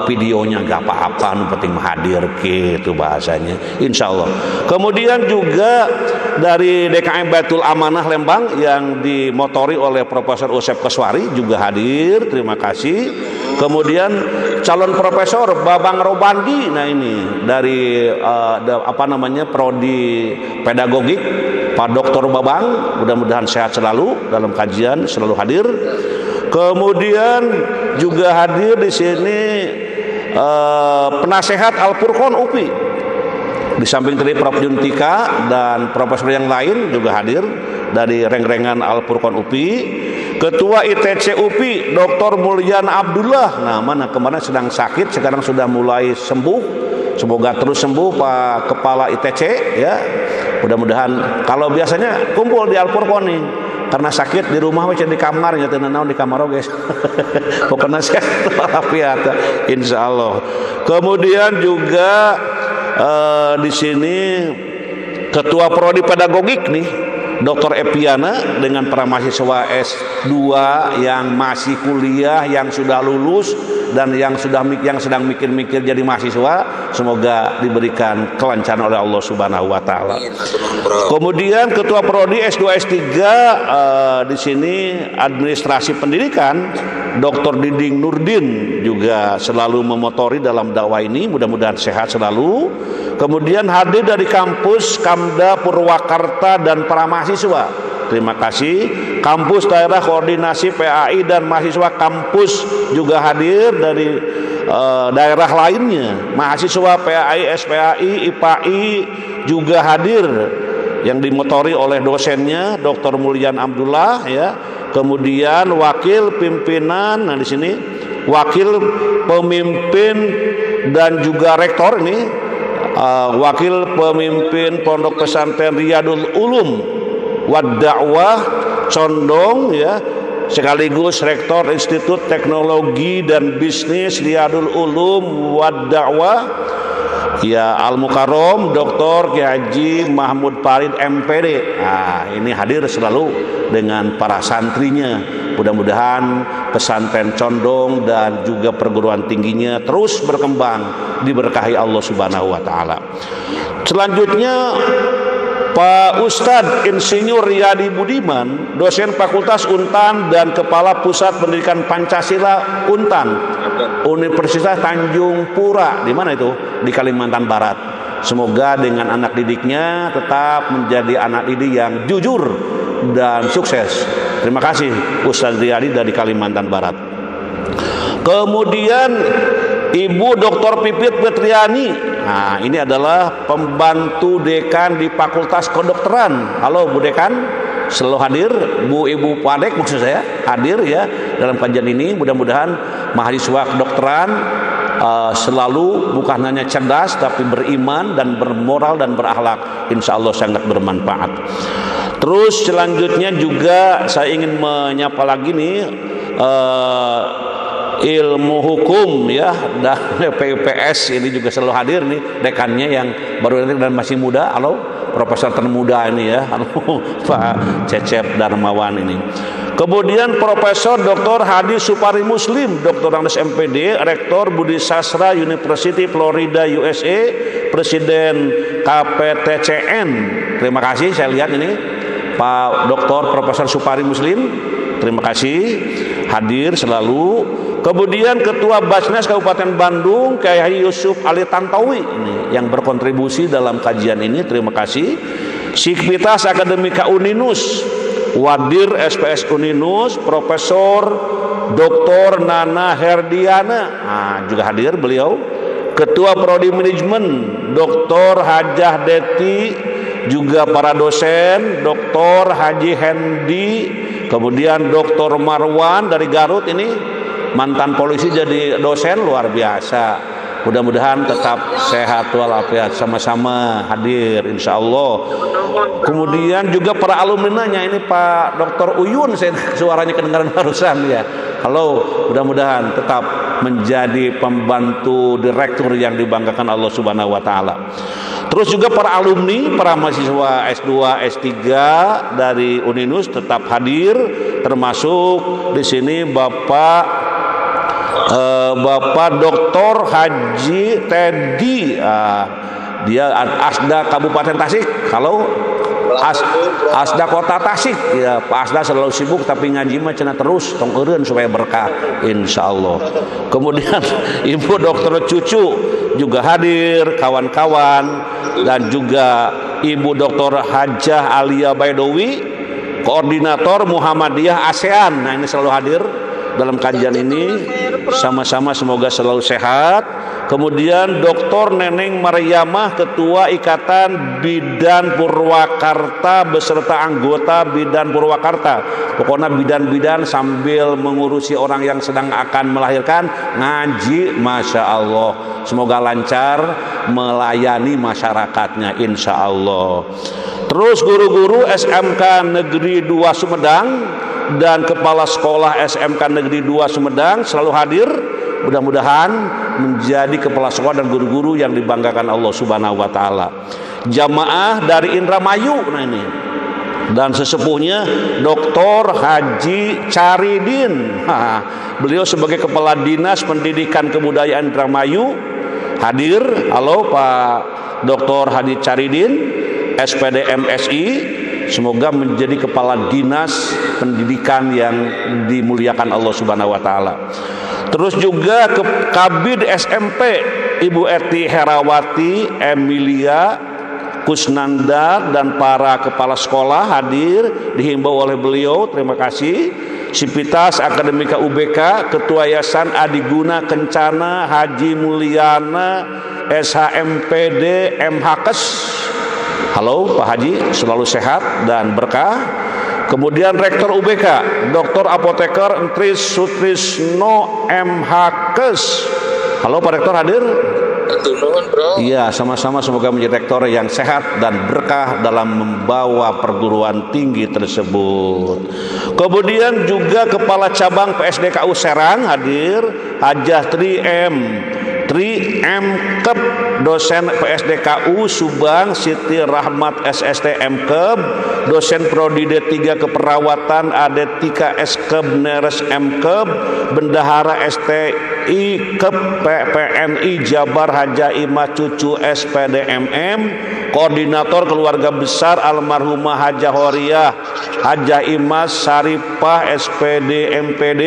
videonya, gak apa-apa, yang penting hadir gitu bahasanya insya Allah. Kemudian juga dari DKM Baitul Amanah Lembang yang dimotori oleh Profesor Usep Keswari juga hadir, terima kasih. Kemudian calon profesor Babang Robandi, nah ini dari prodi pedagogik Pak Dr. Babang, mudah-mudahan sehat selalu dalam kajian, selalu hadir. Kemudian juga hadir di sini penasehat Al-Furqon UPI. Di samping tadi Prof. Juntika dan profesor yang lain juga hadir dari reng-rengan Al-Furqon UPI. Ketua ITC UPI Dr. Mulyan Abdullah. Nah, mana kemarin sedang sakit, sekarang sudah mulai sembuh. Semoga terus sembuh Pak Kepala ITC ya. Mudah-mudahan kalau biasanya kumpul di Al-Furqon nih. Karena sakit di rumah macam di kamar ya, tenang di kamar guys. Pokoknya sehat walafiat insyaallah. Kemudian juga di sini Ketua Prodi Pedagogik nih Dr. Epiana dengan para mahasiswa S2 yang masih kuliah, yang sudah lulus dan yang sedang mikir-mikir jadi mahasiswa, semoga diberikan kelancaran oleh Allah Subhanahu wa taala. Kemudian Ketua Prodi S2 S3 di sini Administrasi Pendidikan Dr. Diding Nurdin juga selalu memotori dalam dakwah ini, mudah-mudahan sehat selalu. Kemudian hadir dari kampus Kamda Purwakarta dan para mahasiswa. Terima kasih. Kampus Daerah Koordinasi PAI dan mahasiswa kampus juga hadir dari daerah lainnya. Mahasiswa PAI, SPAI, IPAI juga hadir yang dimotori oleh dosennya Dr. Mulyan Abdullah ya. Kemudian wakil pimpinan, nah di sini wakil pemimpin dan juga rektor ini. Wakil pemimpin Pondok Pesantren Riyadul Ulum wad Da'wah Condong ya, sekaligus Rektor Institut Teknologi dan Bisnis Riyadul Ulum wad Da'wah ya, Al Mukarrom Dr. Kiai Haji Mahmud Farid MPD. Nah, ini hadir selalu dengan para santrinya. Mudah-mudahan pesantren Condong dan juga perguruan tingginya terus berkembang, diberkahi Allah Subhanahu wa taala. Selanjutnya Pak Ustadz Insinyur Riyadi Budiman, dosen Fakultas Untan dan Kepala Pusat Pendidikan Pancasila Untan, Universitas Tanjung Pura, di mana itu? Di Kalimantan Barat. Semoga dengan anak didiknya tetap menjadi anak didik yang jujur dan sukses. Terima kasih Ustadz Riyadi dari Kalimantan Barat. Kemudian Ibu Dr. Pipit Petriani. Nah, ini adalah pembantu dekan di Fakultas Kedokteran. Halo Bu Dekan, selalu hadir. Ibu Padek maksud saya hadir ya dalam kajian ini. Mudah-mudahan mahasiswa kedokteran selalu bukan hanya cerdas tapi beriman dan bermoral dan berakhlak. Insya Allah sangat bermanfaat. Terus selanjutnya juga saya ingin menyapa lagi nih ilmu hukum ya, dan PPS ini juga selalu hadir nih dekannya yang baru dan masih muda. Halo profesor termuda ini ya, halo Pak Cecep Darmawan ini. Kemudian Profesor Dr. Hadi Supari Muslim, Dr. Andes MPD, Rektor Budi Sastra University Florida USA, Presiden KPTCN. Terima kasih, saya lihat ini Pak Dr. Profesor Supari Muslim. Terima kasih hadir selalu. Kemudian Ketua Basnas Kabupaten Bandung Kiai Yusuf Ali Tantowi ini yang berkontribusi dalam kajian ini. Terima kasih. Sivitas Akademika Uninus, Wadir SPS Uninus, Profesor Dr. Nana Herdiana, juga hadir beliau. Ketua Prodi Manajemen Dr. Hajah Deti, juga para dosen Dr. Haji Hendi, kemudian Dr. Marwan dari Garut ini mantan polisi jadi dosen, luar biasa. Mudah-mudahan tetap sehat walafiat, sama-sama hadir insya Allah. Kemudian juga para alumni-nya ini Pak Dr. Uyun, suaranya kedengaran barusan ya. Halo, mudah-mudahan tetap menjadi pembantu direktur yang dibanggakan Allah Subhanahu wa taala. Terus juga para alumni, para mahasiswa S2, S3 dari Uninus tetap hadir, termasuk di sini Bapak Dr. Haji Teddy, dia Asda Kabupaten Tasik. Halo, Asda Kota Tasik. Ya, Pak Asda selalu sibuk tapi ngaji mah cenah terus tong eureun supaya berkah insyaallah. Kemudian Ibu Dr. Cucu juga hadir, kawan-kawan, dan juga Ibu Dr. Hajah Alia Baidowi, Koordinator Muhammadiyah ASEAN. Nah, ini selalu hadir dalam kajian ini. Sama-sama semoga selalu sehat. Kemudian Dr. Neneng Maryamah, Ketua Ikatan Bidan Purwakarta beserta anggota Bidan Purwakarta. Pokoknya bidan-bidan sambil mengurusi orang yang sedang akan melahirkan ngaji, Masya Allah. Semoga lancar melayani masyarakatnya insya Allah. Terus guru-guru SMK Negeri 2 Sumedang dan Kepala Sekolah SMK Negeri 2 Sumedang selalu hadir. Mudah-mudahan menjadi kepala sekolah dan guru-guru yang dibanggakan Allah Subhanahu wa taala. Jamaah dari Indramayu, nah ini. Dan sesepuhnya Dr. Haji Caridin. Beliau sebagai Kepala Dinas Pendidikan Kebudayaan Indramayu hadir. Halo Pak Dr. Haji Caridin, SPD MSI. Semoga menjadi kepala dinas pendidikan yang dimuliakan Allah Subhanahu wa taala. Terus juga ke Kabid SMP Ibu Eti Herawati Emilia Kusnandar dan para kepala sekolah hadir, dihimbau oleh beliau. Terima kasih. Sivitas Akademika UBK, Ketua Yayasan Adiguna Kencana Haji Mulyana SHMPD MHKes. Halo Pak Haji, selalu sehat dan berkah. Kemudian Rektor UBK, Dr. Apoteker Entris Sutrisno MHKes. Halo Pak Rektor hadir? Iya, sama-sama semoga menjadi rektor yang sehat dan berkah dalam membawa perguruan tinggi tersebut. Kemudian juga Kepala Cabang PSDKU Serang hadir, Hajah Tri M Kep, dosen PSDKU Subang Siti Rahmat SST M Kep, dosen Prodi D3 Keperawatan Adetika S Kep Neres M Kep, bendahara STI Kep PPNI Jabar Haja Imah Cucu SPD MM, koordinator keluarga besar almarhumah Haja Horiah Haja Imah Saripah SPD MPD.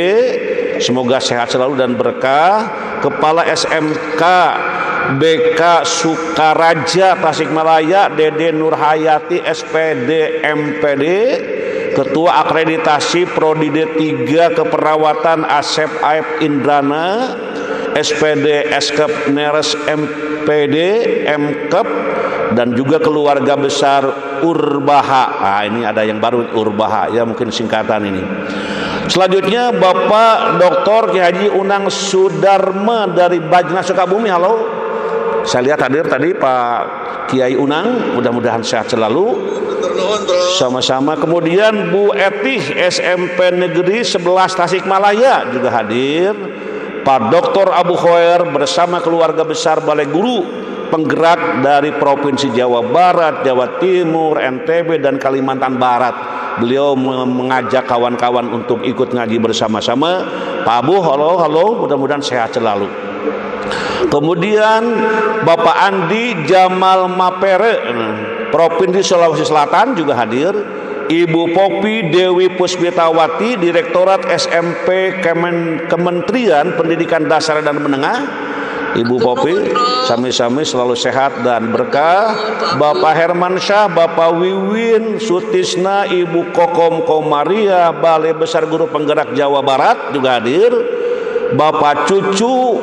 Semoga sehat selalu dan berkah. Kepala SMK BK Sukaraja Tasikmalaya Dede Nurhayati SPD MPD, Ketua Akreditasi Prodi D3 Keperawatan Asep Aib Indrana SPD Eskep Neres MPD MKep, dan juga keluarga besar Urbaha. Ini ada yang baru, Urbaha ya, mungkin singkatan ini. Selanjutnya Bapak Dr. Kiai Haji Unang Sudarma dari Bajnas Sukabumi. Halo, saya lihat hadir tadi Pak Kiai Unang, mudah-mudahan sehat selalu. Sama-sama. Kemudian Bu Etih SMP Negeri 11 Tasikmalaya juga hadir. Pak Dr. Abu Khoer bersama keluarga besar Balai Guru penggerak dari Provinsi Jawa Barat, Jawa Timur, NTB dan Kalimantan Barat. beliau mengajak kawan-kawan untuk ikut ngaji bersama-sama. Pak Abu, halo, mudah-mudahan sehat selalu. Kemudian Bapak Andi Jamal Mapere, Provinsi Sulawesi Selatan juga hadir. Ibu Popi Dewi Puspitawati, Direktorat SMP Kementerian Pendidikan Dasar dan Menengah. Ibu Popi sami-sami selalu sehat dan berkah. Bapak Herman Syah, Bapak Wiwin Sutisna, Ibu Kokom Komaria, Balai Besar Guru Penggerak Jawa Barat juga hadir. Bapak Cucu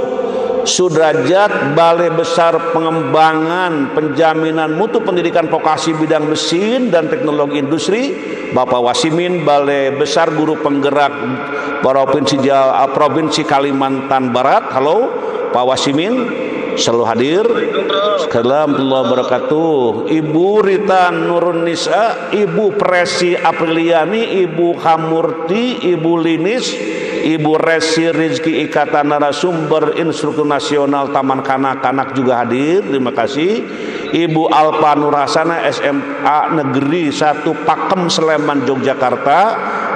Sudrajat, Balai Besar Pengembangan Penjaminan Mutu Pendidikan Vokasi Bidang Mesin dan Teknologi Industri. Bapak Wasimin, Balai Besar Guru Penggerak Provinsi Kalimantan Barat. Halo Pak Wasimin, selalu hadir. Assalamualaikum warahmatullahi wabarakatuh. Ibu Rita Nurunisa, Ibu Presi Apriliani, Ibu Hamurti, Ibu Linis, Ibu Resi Rizki Ikatan Narasumber Instruktur Nasional Taman Kanak-Kanak juga hadir. Terima kasih. Ibu Alpa Nurhasana, SMA Negeri 1 Pakem Sleman Yogyakarta.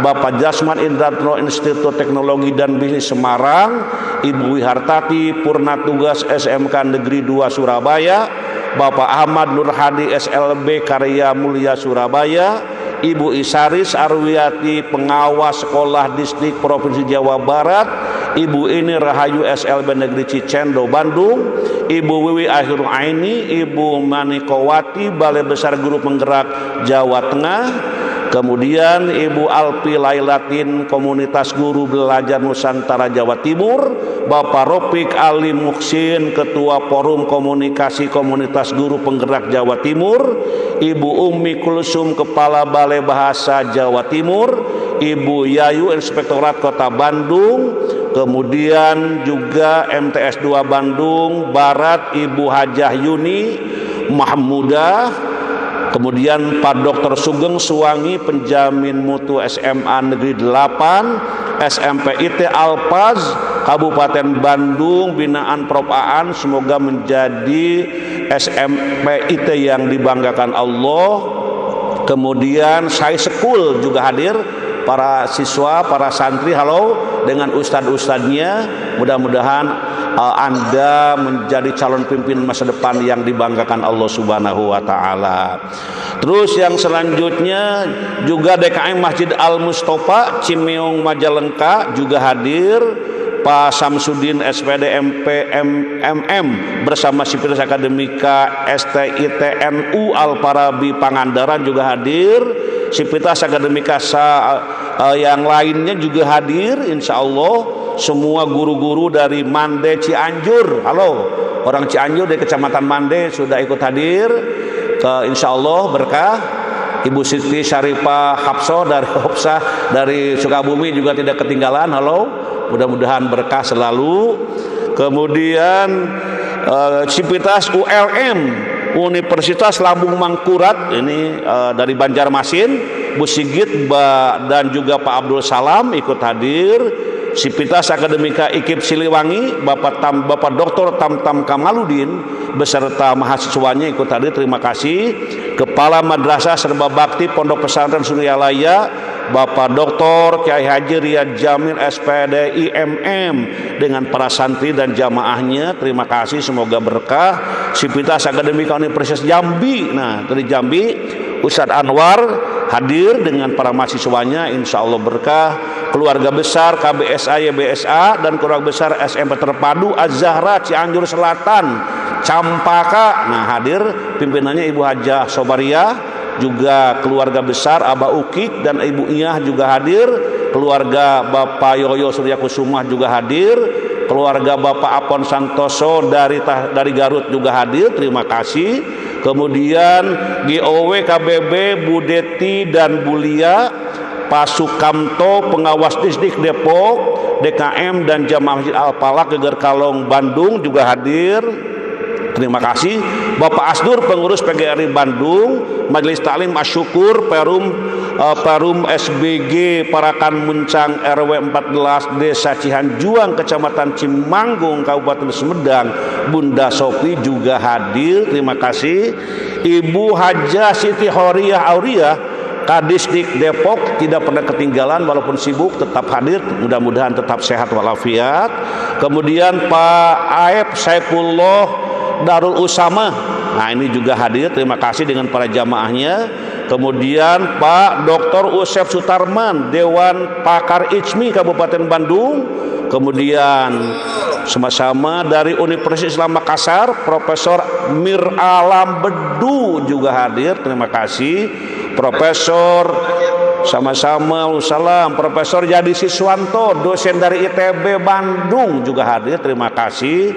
Bapak Jasman Indratno, Institut Teknologi dan Bisnis Semarang. Ibu Wihartati Purnatugas, SMK Negeri 2 Surabaya. Bapak Ahmad Nurhadi, SLB Karya Mulia Surabaya. Ibu Isaris Arwiyati, Pengawas Sekolah Distrik Provinsi Jawa Barat. Ibu Ini Rahayu, SLB Negeri Cicendo Bandung. Ibu Wiwi Akhirul Aini, Ibu Manikowati, Balai Besar Guru Penggerak Jawa Tengah. Kemudian Ibu Alpi Lailatin, Komunitas Guru Belajar Nusantara Jawa Timur. Bapak Ropik Ali Muksin, Ketua Forum Komunikasi Komunitas Guru Penggerak Jawa Timur. Ibu Umi Kulsum, Kepala Balai Bahasa Jawa Timur. Ibu Yayu, Inspektorat Kota Bandung. Kemudian juga MTS 2 Bandung Barat, Ibu Hajah Yuni Mahmudah. Kemudian Pak Dr. Sugeng Suwangi, Penjamin Mutu SMA Negeri 8, SMP IT Alpaz Kabupaten Bandung, binaan Prof. Aan, semoga menjadi SMP IT yang dibanggakan Allah. Kemudian Sai Sekul juga hadir, para siswa, para santri, halo, dengan ustadz-ustadznya. Mudah-mudahan Anda menjadi calon pimpinan masa depan yang dibanggakan Allah Subhanahu wa taala. Terus yang selanjutnya juga DKM Masjid Al Mustofa Cimeong Majalengka juga hadir. Pak Samsudin SPD MM bersama Sivitas Akademika STITNU Al-Farabi Pangandaran juga hadir. Sivitas Akademika yang lainnya juga hadir, insya Allah. Semua guru-guru dari Mande Cianjur, halo, orang Cianjur dari Kecamatan Mande sudah ikut hadir. Insya Allah berkah. Ibu Siti Syarifah Hapsoh dari Sukabumi juga tidak ketinggalan, halo. Mudah-mudahan berkah selalu. Kemudian Sivitas ULM Universitas Lambung Mangkurat ini dari Banjarmasin, Bu Sigit dan juga Pak Abdul Salam ikut hadir. Sivitas Akademika IKIP Siliwangi Bapak Dr. Tamtam Kamaludin beserta mahasiswanya ikut hadir, terima kasih. Kepala Madrasah Serba Bakti Pondok Pesantren Suryalaya Bapak Dr. Kiai Haji Riyad Jamil SPD IMM dengan para santri dan jamaahnya, terima kasih, semoga berkah. Sivitas Akademika Universitas Jambi, nah dari Jambi Ustadz Anwar hadir dengan para mahasiswanya, insya Allah berkah. Keluarga besar KBSA YBSA dan keluarga besar SMP Terpadu Az-Zahra Cianjur Selatan Campaka, nah hadir pimpinannya Ibu Hajah Sobaria, juga keluarga besar Abah Ukik dan Ibu Iyah juga hadir. Keluarga Bapak Yoyo Surya Kusuma juga hadir. Keluarga Bapak Apon Santoso dari Garut juga hadir, terima kasih. Kemudian GOW KBB Bu Deti dan Bu Lia, Pak Sukamto pengawas distrik Depok, DKM dan Jamaah Masjid Al-Falak Geger Kalong Bandung juga hadir. Terima kasih. Bapak Asdur pengurus PGRI Bandung, Majelis Taklim Asyukur Perum SBG Parakan Muncang RW 14 Desa Cihanjuang Kecamatan Cimanggung Kabupaten Sumedang, Bunda Sofi juga hadir, terima kasih. Ibu Hajah Siti Horiah Auria Kadisdik Depok tidak pernah ketinggalan walaupun sibuk tetap hadir, mudah-mudahan tetap sehat walafiat. Kemudian Pak Aep Saifullah Darul Usama, nah ini juga hadir, terima kasih dengan para jamaahnya. Kemudian Pak Dr. Usep Sutarman Dewan Pakar ICMI Kabupaten Bandung. Kemudian sama-sama dari Universitas Islam Makassar Profesor Mir Alam Bedu juga hadir, terima kasih. Profesor sama-sama salam Profesor Jadi Siswanto dosen dari ITB Bandung juga hadir, terima kasih.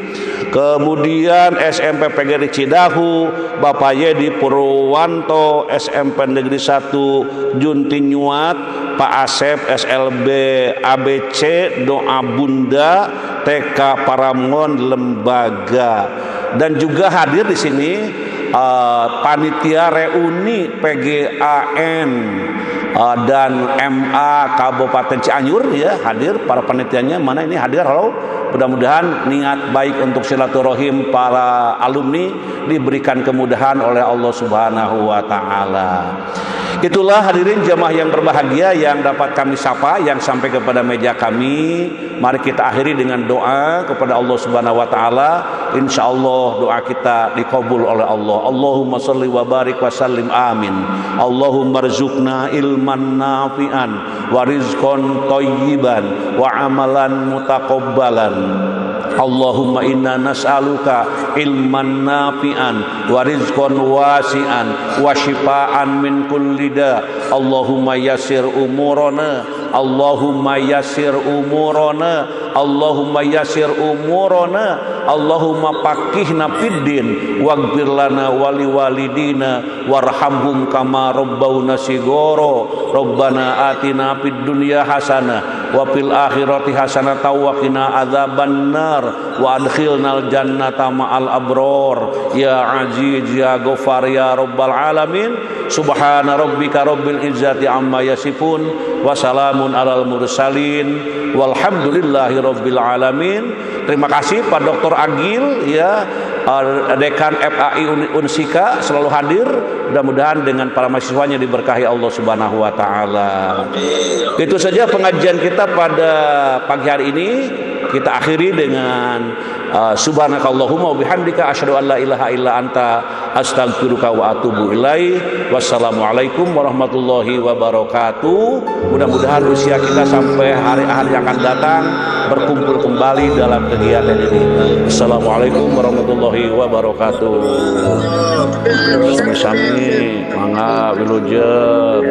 Kemudian SMP PGRI Cidahu Bapak Yedi Purwanto SMP Negeri 1 Junti Nyuat, Pak Asep SLB ABC Doa Bunda TK Paramon Lembaga. Dan juga hadir di sini panitia reuni PGAN dan MA Kabupaten Cianjur ya, hadir para panitianya. Mana ini hadir? Halo. Mudah-mudahan niat baik untuk silaturahim para alumni diberikan kemudahan oleh Allah Subhanahu wa taala. Itulah hadirin jamaah yang berbahagia yang dapat kami sapa, yang sampai kepada meja kami. Mari kita akhiri dengan doa kepada Allah Subhanahu wa taala. Insyaallah doa kita dikabul oleh Allah. Allahumma shalli wa barik wa sallim amin. Allahumma rzuqna ilman nafi'an wa rizqan thayyiban wa amalan mutaqabbalan. Allahumma inna nas'aluka ilman nafi'an wa rizqan wasi'an wa shifaan min kulli da. Allahumma yassir umurana, Allahumma yassir umurana, Allahumma yassir umurana, Allahumma faqihna fiddin waghfir lana wa liwalidina warhamhum kama rabbawna shighara. Rabbana atina fid dunya hasanah wa fil akhirati hasanah wa qina adzabannar wa adkhilnal jannata ma'al abror ya aziz ya ghafar ya rabbal alamin. Subhana rabbika rabbil izzati amma yasifun wa salamun alal mursalin walhamdulillahi rabbil alamin. Terima kasih Pak Dr. Agil ya, Dekan FAI Unsika selalu hadir. Mudah-mudahan dengan para mahasiswanya diberkahi Allah Subhanahu wa taala. Itu saja pengajian kita pada pagi hari ini. Kita akhiri dengan subhanakallahumma wa bihamdika asyhadu an la ilaha illa anta astaghfiruka wa atubu ilaik. Wassalamualaikum warahmatullahi wabarakatuh. Mudah-mudahan usia kita sampai hari-hari yang akan datang berkumpul kembali dalam kegiatan ini. Assalamualaikum warahmatullahi wabarakatuh. Sami-sami mangga wilujeng.